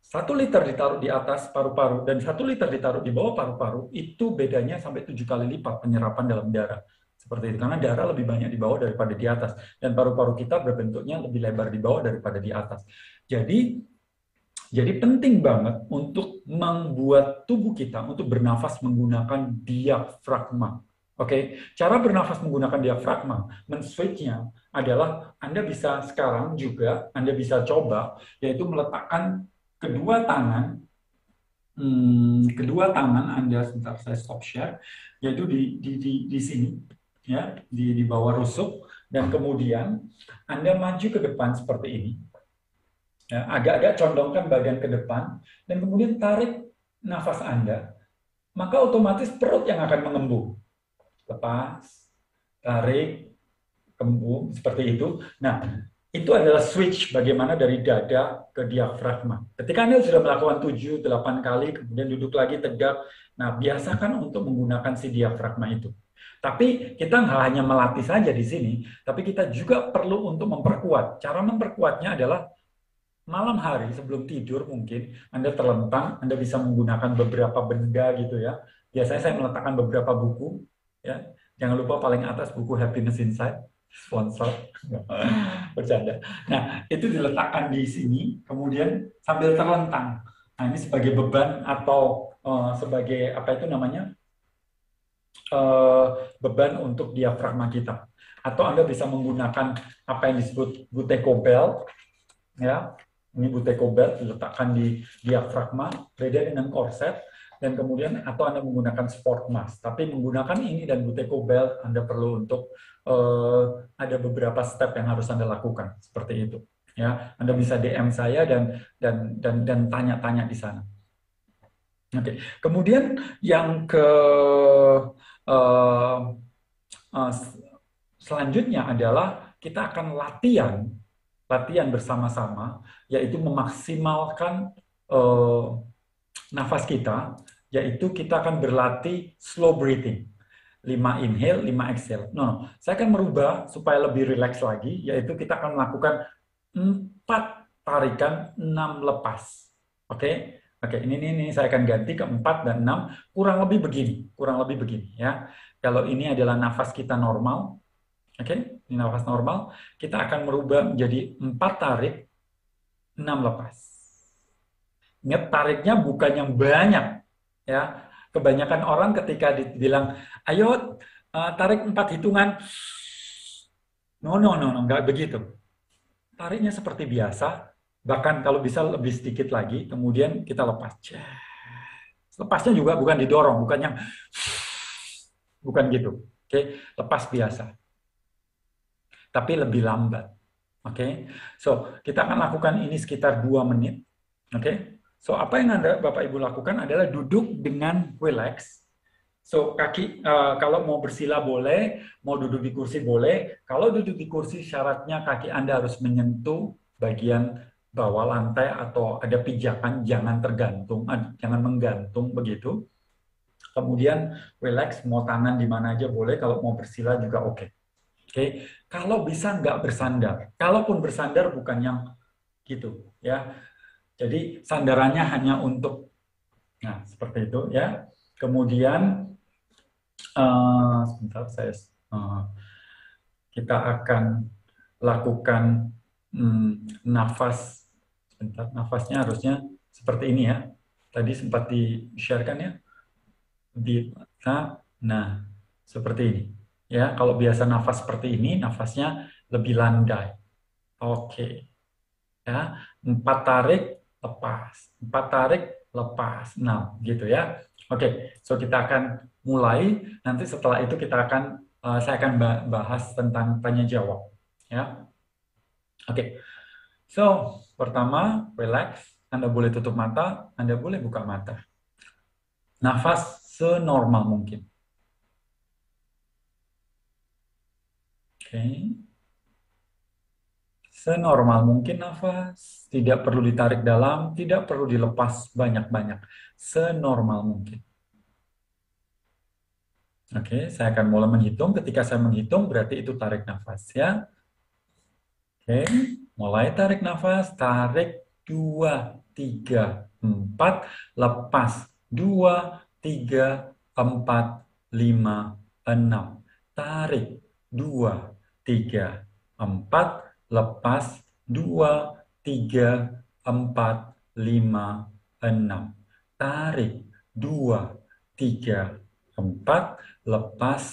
1 liter ditaruh di atas paru-paru dan 1 liter ditaruh di bawah paru-paru, itu bedanya sampai 7 kali lipat penyerapan dalam darah. Seperti itu. Karena darah lebih banyak di bawah daripada di atas. Dan paru-paru kita berbentuknya lebih lebar di bawah daripada di atas. Jadi penting banget untuk membuat tubuh kita untuk bernafas menggunakan diafragma. Oke, cara bernafas menggunakan diafragma, men-switch-nya adalah Anda bisa sekarang juga, Anda bisa coba, yaitu meletakkan kedua tangan Anda, sebentar saya stop share, yaitu di sini, ya, di bawah rusuk, dan kemudian Anda maju ke depan seperti ini. Ya, agak-agak condongkan badan ke depan, dan kemudian tarik nafas Anda, maka otomatis perut yang akan mengembung. Lepas, tarik, kembung, seperti itu. Nah, itu adalah switch bagaimana dari dada ke diafragma. Ketika Anda sudah melakukan 7-8 kali, kemudian duduk lagi tegak, nah biasakan untuk menggunakan si diafragma itu. Tapi kita nggak hanya melatih saja di sini, tapi kita juga perlu untuk memperkuat. Cara memperkuatnya adalah malam hari sebelum tidur mungkin Anda terlentang, Anda bisa menggunakan beberapa benda gitu ya. Biasanya saya meletakkan beberapa buku ya. Jangan lupa paling atas buku Happiness Inside, sponsor. Bercanda. Nah, itu diletakkan di sini kemudian sambil terlentang. Nah, ini sebagai beban atau sebagai apa itu namanya? Beban untuk diafragma kita. Atau Anda bisa menggunakan apa yang disebut buteyko belt ya. Ini buteyko belt diletakkan di diafragma, beda dengan korset, dan kemudian atau Anda menggunakan sport mask. Tapi menggunakan ini dan buteyko belt, Anda perlu untuk ada beberapa step yang harus Anda lakukan seperti itu. Ya, Anda bisa DM saya dan tanya-tanya di sana. Oke, kemudian yang uh, uh, selanjutnya adalah kita akan latihan bersama-sama, yaitu memaksimalkan nafas kita, yaitu kita akan berlatih slow breathing. 5 inhale, 5 exhale. No, saya akan merubah supaya lebih rileks lagi, yaitu kita akan melakukan 4 tarikan, 6 lepas. Oke? Oke, ini saya akan ganti ke 4 dan 6, kurang lebih begini ya. Kalau ini adalah nafas kita normal, oke, ini nafas normal. Kita akan merubah menjadi 4 tarik, 6 lepas. Ingat, tariknya bukan yang banyak. Ya, kebanyakan orang ketika dibilang, ayo tarik 4 hitungan. No, nggak begitu. Tariknya seperti biasa, bahkan kalau bisa lebih sedikit lagi, kemudian kita lepas. Lepasnya juga bukan didorong, bukan gitu. Oke, lepas biasa. Tapi lebih lambat. Oke, so kita akan lakukan ini sekitar 2 menit. Oke, so apa yang Bapak Ibu lakukan adalah duduk dengan relax. So kaki kalau mau bersila boleh, mau duduk di kursi boleh. Kalau duduk di kursi syaratnya kaki Anda harus menyentuh bagian bawah lantai atau ada pijakan, jangan tergantung, jangan menggantung begitu. Kemudian relax, mau tangan di mana aja boleh, kalau mau bersila juga oke. Oke, kalau bisa nggak bersandar. Kalaupun bersandar bukan yang gitu, ya. Jadi sandarannya hanya untuk, nah seperti itu, ya. Kemudian, sebentar kita akan lakukan nafas. Sebentar, nafasnya harusnya seperti ini ya. Tadi sempat di-share-kan ya. Nah, seperti ini. Ya, kalau biasa nafas seperti ini, nafasnya lebih landai. Oke. Ya, 4 tarik, lepas. 4 tarik, lepas. Nah, gitu ya. Oke, so kita akan mulai. Nanti setelah itu saya akan bahas tentang tanya jawab. Ya. Oke. So, pertama, relax. Anda boleh tutup mata, Anda boleh buka mata. Nafas senormal mungkin. Oke. Senormal mungkin nafas, tidak perlu ditarik dalam, tidak perlu dilepas banyak-banyak. Senormal mungkin. Oke, saya akan mulai menghitung. Ketika saya menghitung, berarti itu tarik nafas ya. Oke. Mulai tarik nafas, tarik 2, 3, 4, lepas 2, 3, 4, 5, 6. Tarik 2, 3, 4, lepas 2, 3, 4, 5, 6. Tarik 2, 3, 4, lepas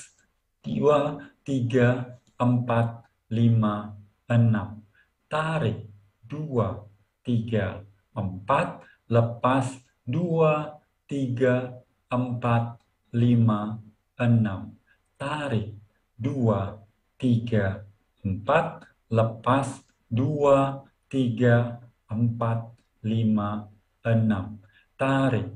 2, 3, 4, 5, 6. Tarik 2, 3, 4, lepas 2, 3, 4, 5, 6. Tarik 2, 3, 4, lepas 2, 3, 4, 5, 6. Tarik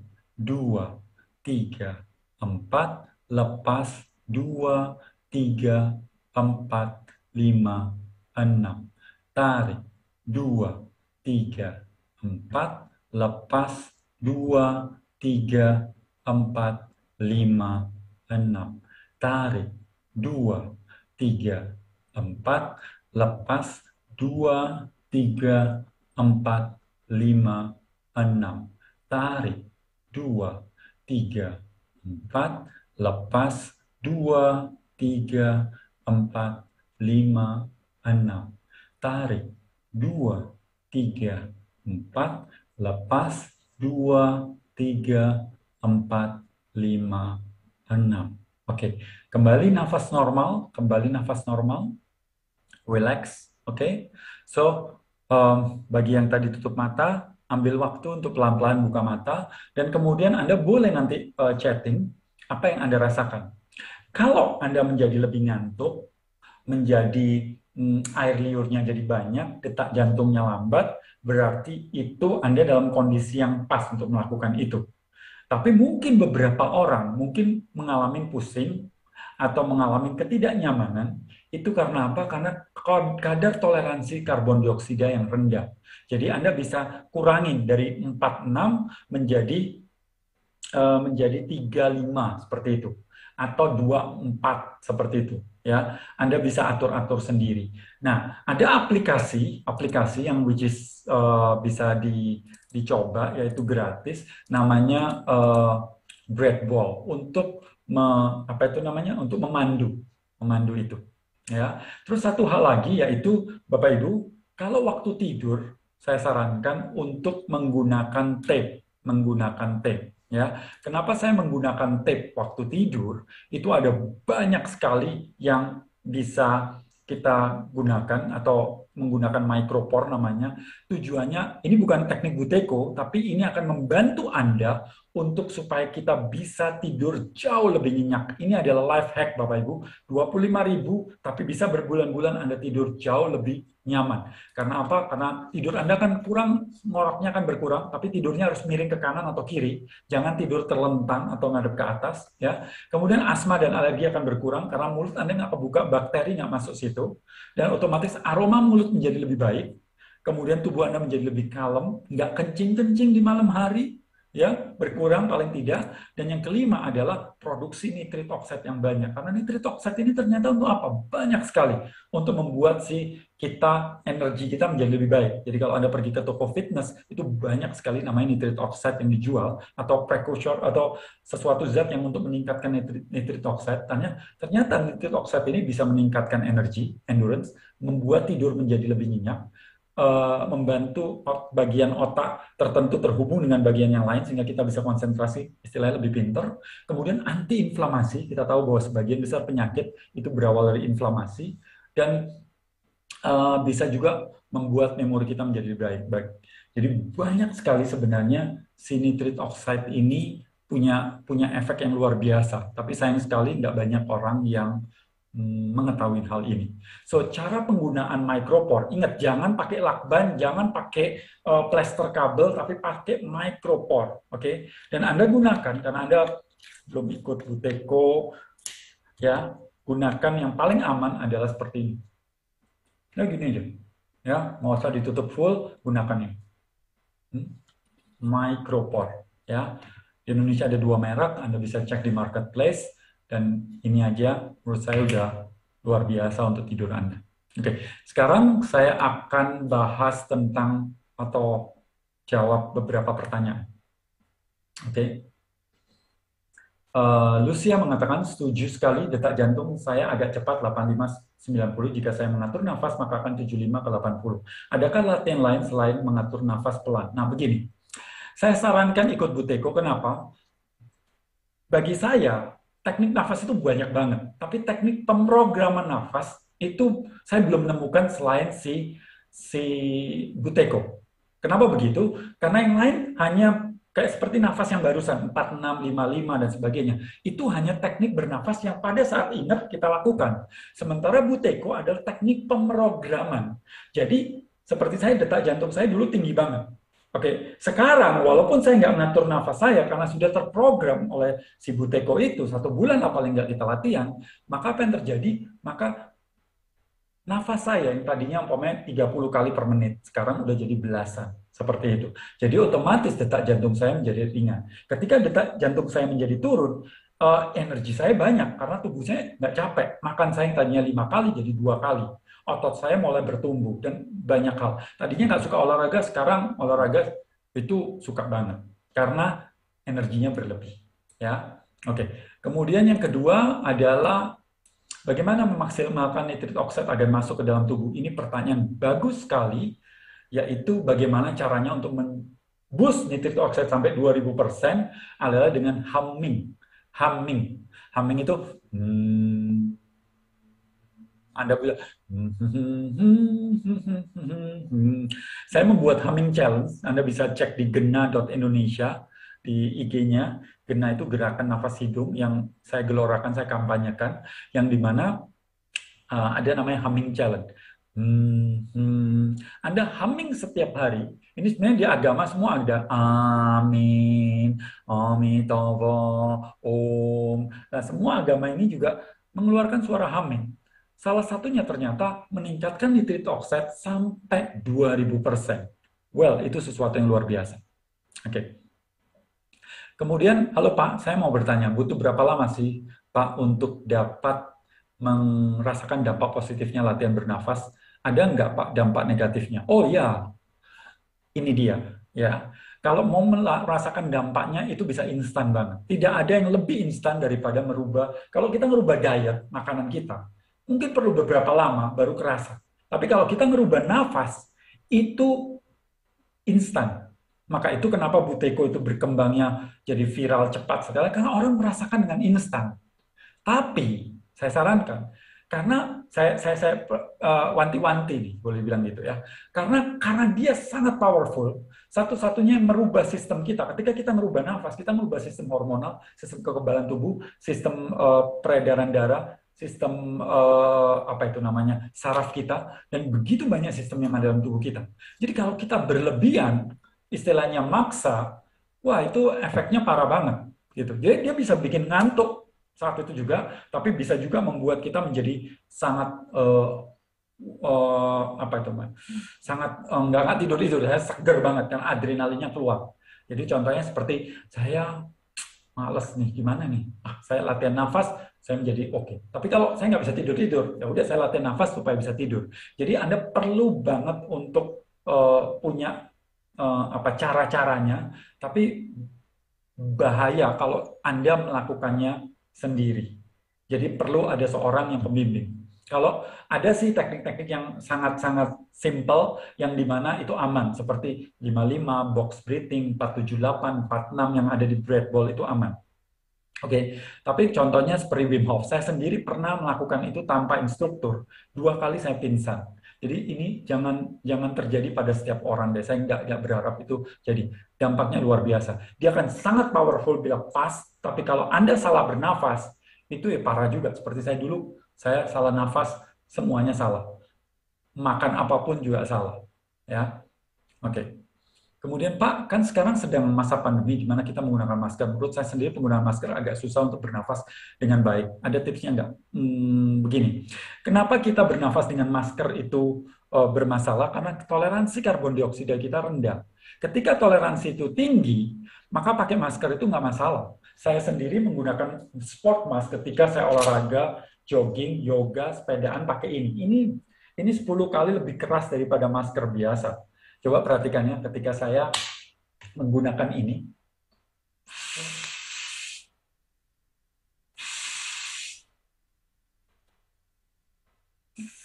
2, 3, 4, lepas 2, 3, 4, 5, 6. Tarik 2, 3, 4, lepas 2, 3, 4, 5, 6. Tarik 2, 3, 4, lepas 2, 3, 4, 5, 6. Tarik 2, 3, 4, lepas 2, 3, 4, 5, 6. Tarik 2, 3, 4, lepas 2, 3, 4, 5, 6. Oke, kembali nafas normal, relax, oke. So, bagi yang tadi tutup mata, ambil waktu untuk pelan-pelan buka mata, dan kemudian Anda boleh nanti chatting apa yang Anda rasakan. Kalau Anda menjadi lebih ngantuk, menjadi air liurnya jadi banyak, detak jantungnya lambat, berarti itu Anda dalam kondisi yang pas untuk melakukan itu. Tapi mungkin beberapa orang mungkin mengalami pusing atau mengalami ketidaknyamanan, itu karena apa? Karena kadar toleransi karbon dioksida yang rendah. Jadi Anda bisa kurangin dari 46 menjadi 35 seperti itu, atau 24 seperti itu, ya. Anda bisa atur-atur sendiri. Nah, ada aplikasi yang which is bisa dicoba, yaitu gratis, namanya Breathball, untuk untuk memandu itu, ya. Terus satu hal lagi, yaitu Bapak Ibu, kalau waktu tidur saya sarankan untuk menggunakan tape, ya. Kenapa saya menggunakan tape waktu tidur? Itu ada banyak sekali yang bisa kita gunakan, atau menggunakan micropore namanya. Tujuannya, ini bukan teknik Buteyko, tapi ini akan membantu Anda untuk supaya kita bisa tidur jauh lebih nyenyak. Ini adalah life hack Bapak Ibu, 25.000, tapi bisa berbulan-bulan Anda tidur jauh lebih nyaman. Karena apa? Karena tidur Anda kan kurang, ngoroknya kan berkurang, tapi tidurnya harus miring ke kanan atau kiri. Jangan tidur terlentang atau ngadep ke atas, ya. Kemudian asma dan alergi akan berkurang karena mulut Anda nggak kebuka, bakteri nggak masuk situ, dan otomatis aroma mulut menjadi lebih baik. Kemudian tubuh Anda menjadi lebih kalem, nggak kencing-kencing di malam hari, ya, berkurang paling tidak. Dan yang kelima adalah produksi nitrit oxide yang banyak, karena nitrit oxide ini ternyata untuk apa? Banyak sekali untuk membuat energi kita menjadi lebih baik. Jadi kalau Anda pergi ke toko fitness, itu banyak sekali namanya nitrit oxide yang dijual, atau precursor, atau sesuatu zat yang untuk meningkatkan nitrit oxide. Ternyata nitrit oxide ini bisa meningkatkan energi, endurance, membuat tidur menjadi lebih nyenyak, membantu bagian otak tertentu terhubung dengan bagian yang lain sehingga kita bisa konsentrasi, istilahnya lebih pinter. Kemudian anti-inflamasi, kita tahu bahwa sebagian besar penyakit itu berawal dari inflamasi, dan bisa juga membuat memori kita menjadi lebih baik. Jadi banyak sekali sebenarnya si nitrit oxide ini punya efek yang luar biasa, tapi sayang sekali nggak banyak orang yang mengetahui hal ini. So, cara penggunaan micropore, ingat, jangan pakai lakban, jangan pakai plester kabel, tapi pakai micropore, oke? Dan Anda gunakan, karena Anda belum ikut Buteyko, ya, gunakan yang paling aman adalah seperti ini. Nah, gini aja, ya, mau usah ditutup full, gunakan ini. Micropore, ya. Di Indonesia ada 2 merek, Anda bisa cek di marketplace. Dan ini aja menurut saya udah luar biasa untuk tidur Anda. Oke, sekarang saya akan bahas tentang atau jawab beberapa pertanyaan. Oke. Lucia mengatakan, setuju sekali, detak jantung saya agak cepat 85-90. Jika saya mengatur nafas, maka akan 75 ke 80. Adakah latihan lain selain mengatur nafas pelan? Nah, begini. Saya sarankan ikut Buteyko. Kenapa? Bagi saya, teknik nafas itu banyak banget. Tapi teknik pemrograman nafas itu saya belum menemukan selain si Buteyko. Kenapa begitu? Karena yang lain hanya kayak seperti nafas yang barusan, 46, 55, dan sebagainya. Itu hanya teknik bernafas yang pada saat ingat kita lakukan. Sementara Buteyko adalah teknik pemrograman. Jadi, seperti saya, detak jantung saya dulu tinggi banget. Oke, sekarang walaupun saya nggak ngatur nafas saya karena sudah terprogram oleh si Buteyko itu, 1 bulan paling nggak kita latihan, maka apa yang terjadi? Maka nafas saya yang tadinya umpamanya 30 kali per menit, sekarang udah jadi belasan. Seperti itu. Jadi otomatis detak jantung saya menjadi ringan. Ketika detak jantung saya menjadi turun, energi saya banyak karena tubuh saya nggak capek. Makan saya yang tadinya 5 kali jadi 2 kali. Otot saya mulai bertumbuh dan banyak hal. Tadinya nggak suka olahraga, sekarang olahraga itu suka banget karena energinya berlebih. Ya, oke. Kemudian yang kedua adalah bagaimana memaksimalkan nitrit oxide agar masuk ke dalam tubuh. Ini pertanyaan bagus sekali, yaitu bagaimana caranya untuk men-boost nitrit oxide sampai 2000% adalah dengan humming. Humming. Humming itu Anda bilang saya membuat humming challenge. Anda bisa cek di gena.indonesia di IG-nya. Gena itu gerakan nafas hidung yang saya gelorakan, saya kampanyekan, yang dimana ada namanya humming challenge. Anda humming setiap hari. Ini sebenarnya di agama semua ada amin, amitovo, om. Nah, semua agama ini juga mengeluarkan suara humming. Salah satunya ternyata meningkatkan nitrit oxide sampai 2000%. Well, itu sesuatu yang luar biasa. Oke. Kemudian, halo Pak, saya mau bertanya, butuh berapa lama sih Pak untuk dapat merasakan dampak positifnya latihan bernafas? Ada nggak Pak dampak negatifnya? Oh ya, ini dia. Ya, kalau mau merasakan dampaknya itu bisa instan banget. Tidak ada yang lebih instan daripada merubah. Kalau kita merubah diet makanan kita, mungkin perlu beberapa lama baru kerasa. Tapi kalau kita merubah nafas, itu instan. Maka itu kenapa Buteyko itu berkembangnya jadi viral cepat sekali, karena orang merasakan dengan instan. Tapi saya sarankan, karena saya wanti-wanti nih, boleh bilang gitu ya. Karena dia sangat powerful, satu-satunya yang merubah sistem kita. Ketika kita merubah nafas, kita merubah sistem hormonal, sistem kekebalan tubuh, sistem peredaran darah, sistem apa itu namanya, saraf kita, dan begitu banyak sistem yang ada dalam tubuh kita. Jadi kalau kita berlebihan, istilahnya maksa, wah itu efeknya parah banget gitu. Jadi dia bisa bikin ngantuk saat itu juga, tapi bisa juga membuat kita menjadi sangat apa itu, sangat nggak tidur, saya seger banget kan, adrenalinnya keluar. Jadi contohnya seperti saya males nih, gimana nih? Saya latihan nafas, saya menjadi oke. Tapi kalau saya nggak bisa tidur, ya udah saya latihan nafas supaya bisa tidur. Jadi Anda perlu banget untuk punya apa cara-caranya, tapi bahaya kalau Anda melakukannya sendiri. Jadi perlu ada seorang yang pembimbing. Kalau ada sih teknik-teknik yang sangat-sangat simple, yang dimana itu aman, seperti 55, box breathing, 478, 46 yang ada di breath ball itu aman. Oke, tapi contohnya seperti Wim Hof, saya sendiri pernah melakukan itu tanpa instruktur. 2 kali saya pingsan. Jadi ini jangan terjadi pada setiap orang deh. Saya nggak berharap itu jadi. Dampaknya luar biasa. Dia akan sangat powerful bila pas, tapi kalau Anda salah bernafas, itu ya parah juga. Seperti saya dulu, saya salah nafas, semuanya salah. Makan apapun juga salah. Ya, oke. Kemudian Pak, kan sekarang sedang masa pandemi di mana kita menggunakan masker. Menurut saya sendiri penggunaan masker agak susah untuk bernafas dengan baik. Ada tipsnya nggak? Begini, kenapa kita bernafas dengan masker itu bermasalah? Karena toleransi karbon dioksida kita rendah. Ketika toleransi itu tinggi, maka pakai masker itu nggak masalah. Saya sendiri menggunakan sport mask ketika saya olahraga, jogging, yoga, sepedaan pakai ini. Ini ini 10 kali lebih keras daripada masker biasa. Coba perhatikan ya, ketika saya menggunakan ini.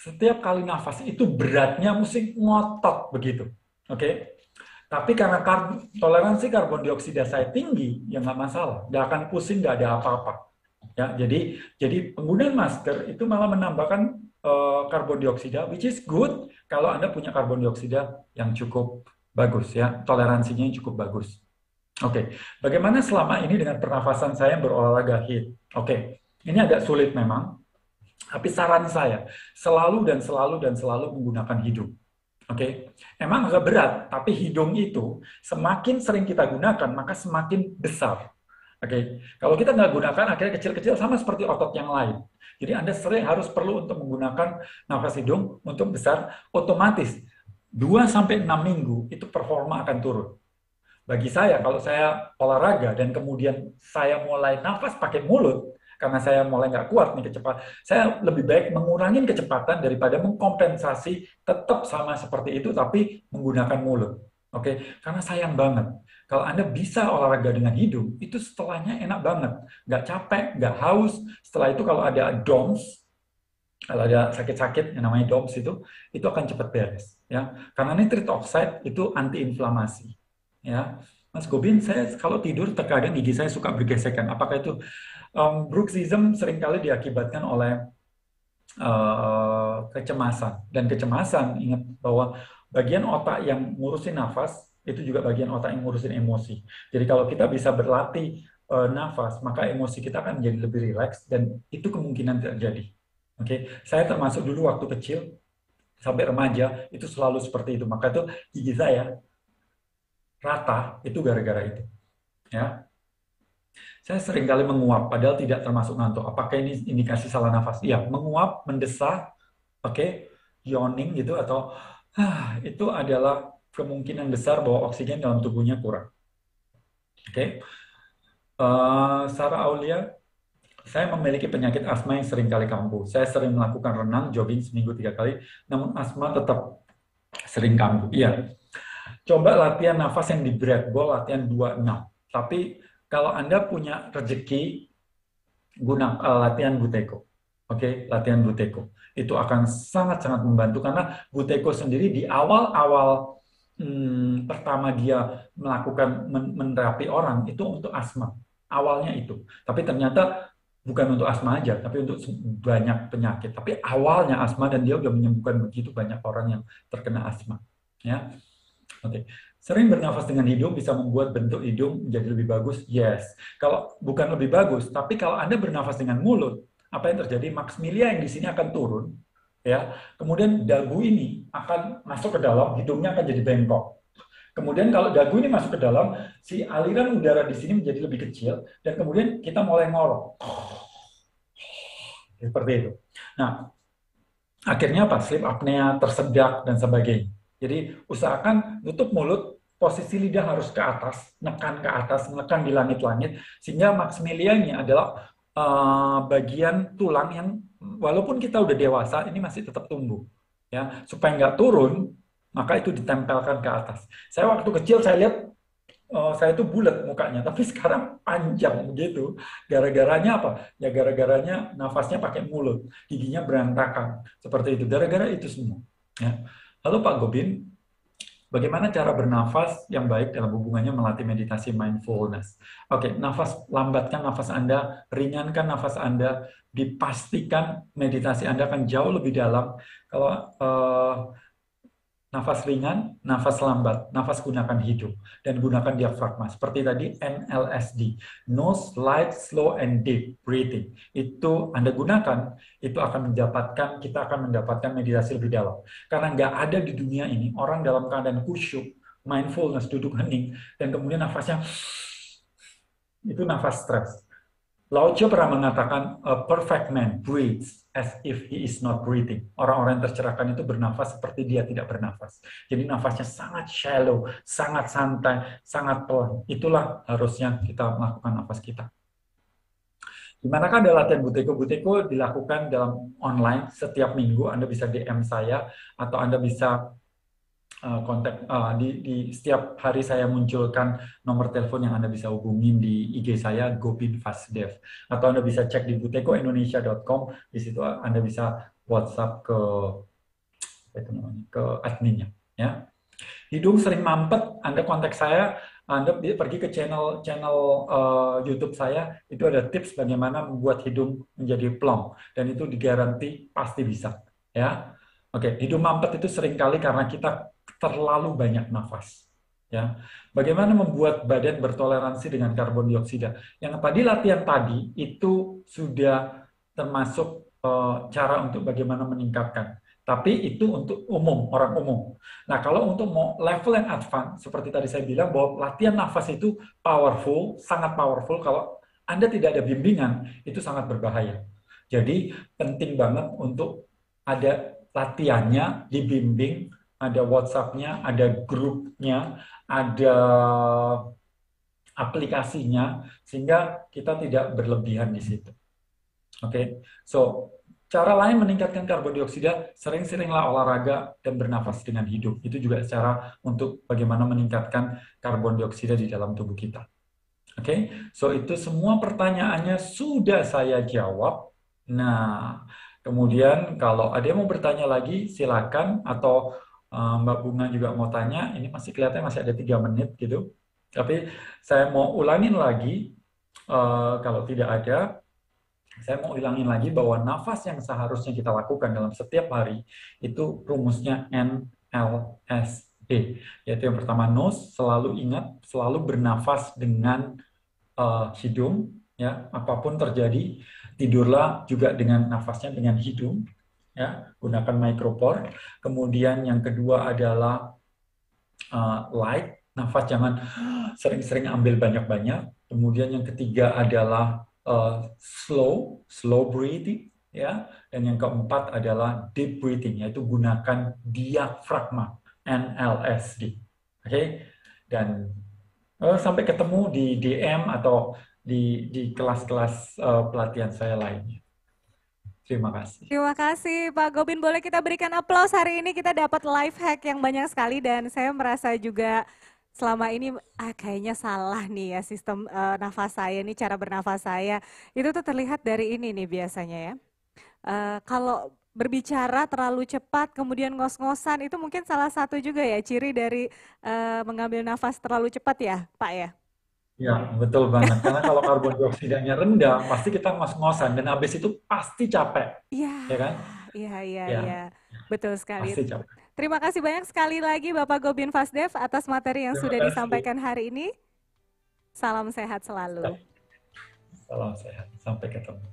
Setiap kali nafas itu beratnya mesti ngotot begitu. Oke? Tapi karena toleransi karbon dioksida saya tinggi, ya nggak masalah. Nggak akan pusing, nggak ada apa-apa. Ya, jadi penggunaan masker itu malah menambahkan karbon dioksida, which is good kalau Anda punya karbon dioksida yang cukup bagus ya, toleransinya yang cukup bagus. Oke, bagaimana selama ini dengan pernafasan saya berolahraga HIIT? Oke, ini agak sulit memang, tapi saran saya selalu dan selalu dan selalu menggunakan hidung. Oke, emang agak berat, tapi hidung itu semakin sering kita gunakan maka semakin besar. Oke, kalau kita nggak gunakan akhirnya kecil-kecil sama seperti otot yang lain. Jadi Anda sering harus perlu untuk menggunakan nafas hidung untuk besar, otomatis 2-6 minggu itu performa akan turun. Bagi saya, kalau saya olahraga dan kemudian saya mulai nafas pakai mulut, karena saya mulai nggak kuat nih kecepatan, saya lebih baik mengurangi kecepatan daripada mengkompensasi tetap sama seperti itu tapi menggunakan mulut. Oke, karena sayang banget. Kalau Anda bisa olahraga dengan hidung, itu setelahnya enak banget. Nggak capek, nggak haus. Setelah itu kalau ada DOMS, kalau ada sakit-sakit yang namanya DOMS itu akan cepat beres. Ya, karena nitrit oxide itu antiinflamasi. Ya, Mas Gobin, saya kalau tidur terkadang gigi saya suka bergesekan. Apakah itu bruxism seringkali diakibatkan oleh kecemasan. Dan kecemasan, ingat bahwa bagian otak yang ngurusin nafas, itu juga bagian otak yang ngurusin emosi. Jadi kalau kita bisa berlatih nafas, maka emosi kita akan menjadi lebih rileks, dan itu kemungkinan terjadi. Oke, saya termasuk dulu waktu kecil, sampai remaja, itu selalu seperti itu. Maka itu gigi saya rata, itu gara-gara itu. Ya, saya sering kali menguap, padahal tidak termasuk ngantuk. Apakah ini indikasi salah nafas? Iya, menguap, mendesah, oke, yawning gitu, atau itu adalah kemungkinan besar bahwa oksigen dalam tubuhnya kurang. Oke, Sarah Aulia, saya memiliki penyakit asma yang sering kali kambuh. Saya sering melakukan renang, jogging seminggu 3 kali, namun asma tetap sering kambuh. Iya, coba latihan nafas yang di breathball, latihan 2-6. Tapi kalau Anda punya rezeki, latihan Buteyko. Oke, latihan Buteyko. Itu akan sangat-sangat membantu, karena Buteyko sendiri di awal-awal pertama dia melakukan menerapi orang, itu untuk asma. Awalnya itu. Tapi ternyata bukan untuk asma aja, tapi untuk banyak penyakit. Tapi awalnya asma, dan dia udah menyembuhkan begitu banyak orang yang terkena asma. Ya. Oke. Sering bernafas dengan hidung bisa membuat bentuk hidung menjadi lebih bagus? Yes. Kalau bukan lebih bagus, tapi kalau Anda bernafas dengan mulut, apa yang terjadi? Maksimilia yang di sini akan turun, ya. Kemudian dagu ini akan masuk ke dalam, hidungnya akan jadi bengkok. Kemudian kalau dagu ini masuk ke dalam, si aliran udara di sini menjadi lebih kecil, dan kemudian kita mulai ngorok. Seperti itu. Nah, akhirnya apa? Sleep apnea, tersedak, dan sebagainya. Jadi usahakan tutup mulut, posisi lidah harus ke atas, nekan ke atas, menekan di langit-langit, sehingga maksimilia ini adalah bagian tulang yang walaupun kita udah dewasa, ini masih tetap tumbuh. Ya, supaya nggak turun, maka itu ditempelkan ke atas. Saya waktu kecil saya lihat saya itu bulat mukanya, tapi sekarang panjang begitu. Gara-garanya apa? Ya gara-garanya nafasnya pakai mulut, giginya berantakan seperti itu. Gara-gara itu semua. Ya. Lalu Pak Gobin, bagaimana cara bernafas yang baik dalam hubungannya melatih meditasi mindfulness? Oke, lambatkan nafas Anda, ringankan nafas Anda, dipastikan meditasi Anda akan jauh lebih dalam. Kalau nafas ringan, nafas lambat, nafas gunakan hidung, dan gunakan diafragma. Seperti tadi NLSD, nose, light, slow, and deep breathing. Itu Anda gunakan, itu kita akan mendapatkan meditasi lebih dalam. Karena nggak ada di dunia ini orang dalam keadaan khusyuk, mindfulness, duduk hening, dan kemudian nafasnya, itu nafas stres. Lao Tzu pernah mengatakan, a perfect man breathes as if he is not breathing. Orang-orang yang tercerahkan itu bernafas seperti dia tidak bernafas. Jadi nafasnya sangat shallow, sangat santai, sangat pelan. Itulah harusnya kita melakukan nafas kita. Di manakah ada latihan Buteyko? Buteyko dilakukan dalam online setiap minggu. Anda bisa DM saya atau Anda bisa kontak di setiap hari saya munculkan nomor telepon yang Anda bisa hubungin di IG saya Gopin Fasdev, atau Anda bisa cek di buteykoindonesia.com. Di situ Anda bisa WhatsApp ke adminnya, ya. Hidung sering mampet, Anda kontak saya, Anda pergi ke channel YouTube saya, itu ada tips bagaimana membuat hidung menjadi plong, dan itu digaranti pasti bisa, ya. Oke, hidung mampet itu sering kali karena kita terlalu banyak nafas, ya. Bagaimana membuat badan bertoleransi dengan karbon dioksida? Yang tadi latihan tadi itu sudah termasuk cara untuk bagaimana meningkatkan. Tapi itu untuk umum, orang umum. Nah, kalau untuk mau level yang advance, seperti tadi saya bilang bahwa latihan nafas itu powerful, sangat powerful. Kalau Anda tidak ada bimbingan, itu sangat berbahaya. Jadi, penting banget untuk ada latihannya, dibimbing, ada WhatsApp-nya, ada grupnya, ada aplikasinya, sehingga kita tidak berlebihan di situ. Oke, so cara lain meningkatkan karbon dioksida, sering-seringlah olahraga dan bernafas dengan hidup. Itu juga cara untuk bagaimana meningkatkan karbon dioksida di dalam tubuh kita. Oke, so itu semua pertanyaannya sudah saya jawab. Nah, kemudian kalau ada yang mau bertanya lagi, silakan. Atau Mbak Bunga juga mau tanya, ini masih kelihatannya masih ada 3 menit gitu. Tapi saya mau ulangin lagi, kalau tidak ada, saya mau ulangin lagi bahwa nafas yang seharusnya kita lakukan dalam setiap hari itu rumusnya NLSD. Yaitu yang pertama, nose, selalu ingat, selalu bernafas dengan hidung, ya, apapun terjadi, tidurlah juga dengan nafasnya dengan hidung, ya, gunakan micropore. Kemudian yang kedua adalah light, nafas jangan sering-sering ambil banyak-banyak. Kemudian yang ketiga adalah slow breathing, ya, dan yang keempat adalah deep breathing, yaitu gunakan diafragma, NLSD. Oke, dan sampai ketemu di DM atau di kelas-kelas pelatihan saya lainnya. Terima kasih. Terima kasih Pak Gopin, boleh kita berikan aplaus. Hari ini kita dapat life hack yang banyak sekali dan saya merasa juga selama ini kayaknya salah nih ya sistem nafas saya nih, cara bernafas saya. Itu tuh terlihat dari ini nih biasanya ya. Kalau berbicara terlalu cepat kemudian ngos-ngosan itu mungkin salah satu juga ya ciri dari mengambil nafas terlalu cepat ya Pak ya? Ya, betul banget. Karena kalau karbon dioksidanya rendah, pasti kita ngos-ngosan dan habis itu pasti capek. Iya, Ya kan? iya. Betul sekali. Pasti capek. Terima kasih banyak sekali lagi Bapak Gopin Fasdev atas materi yang Terima sudah kasih. disampaikan hari ini. Salam sehat selalu. Salam sehat. Sampai ketemu.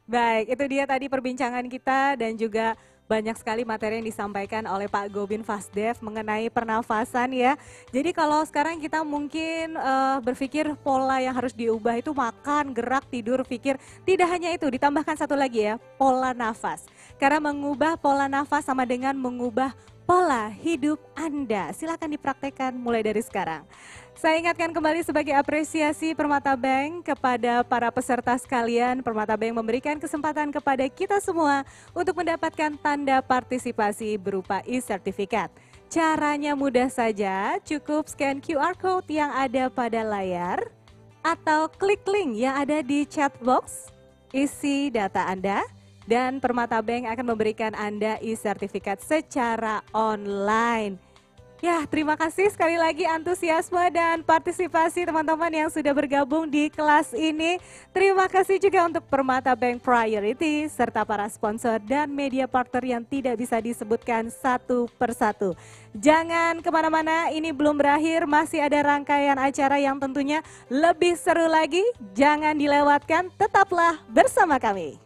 Baik, itu dia tadi perbincangan kita dan juga banyak sekali materi yang disampaikan oleh Pak Gopin Fasdev mengenai pernafasan ya. Jadi kalau sekarang kita mungkin berpikir pola yang harus diubah itu makan, gerak, tidur, pikir. Tidak hanya itu, ditambahkan satu lagi ya, pola nafas. Karena mengubah pola nafas sama dengan mengubah pola hidup Anda. Silakan dipraktekkan mulai dari sekarang. Saya ingatkan kembali sebagai apresiasi Permata Bank kepada para peserta sekalian. Permata Bank memberikan kesempatan kepada kita semua untuk mendapatkan tanda partisipasi berupa e-sertifikat. Caranya mudah saja, cukup scan QR Code yang ada pada layar atau klik link yang ada di chat box, isi data Anda, dan Permata Bank akan memberikan Anda e-sertifikat secara online. Ya, terima kasih sekali lagi antusiasme dan partisipasi teman-teman yang sudah bergabung di kelas ini. Terima kasih juga untuk Permata Bank Priority serta para sponsor dan media partner yang tidak bisa disebutkan satu persatu. Jangan kemana-mana, ini belum berakhir, masih ada rangkaian acara yang tentunya lebih seru lagi. Jangan dilewatkan, tetaplah bersama kami.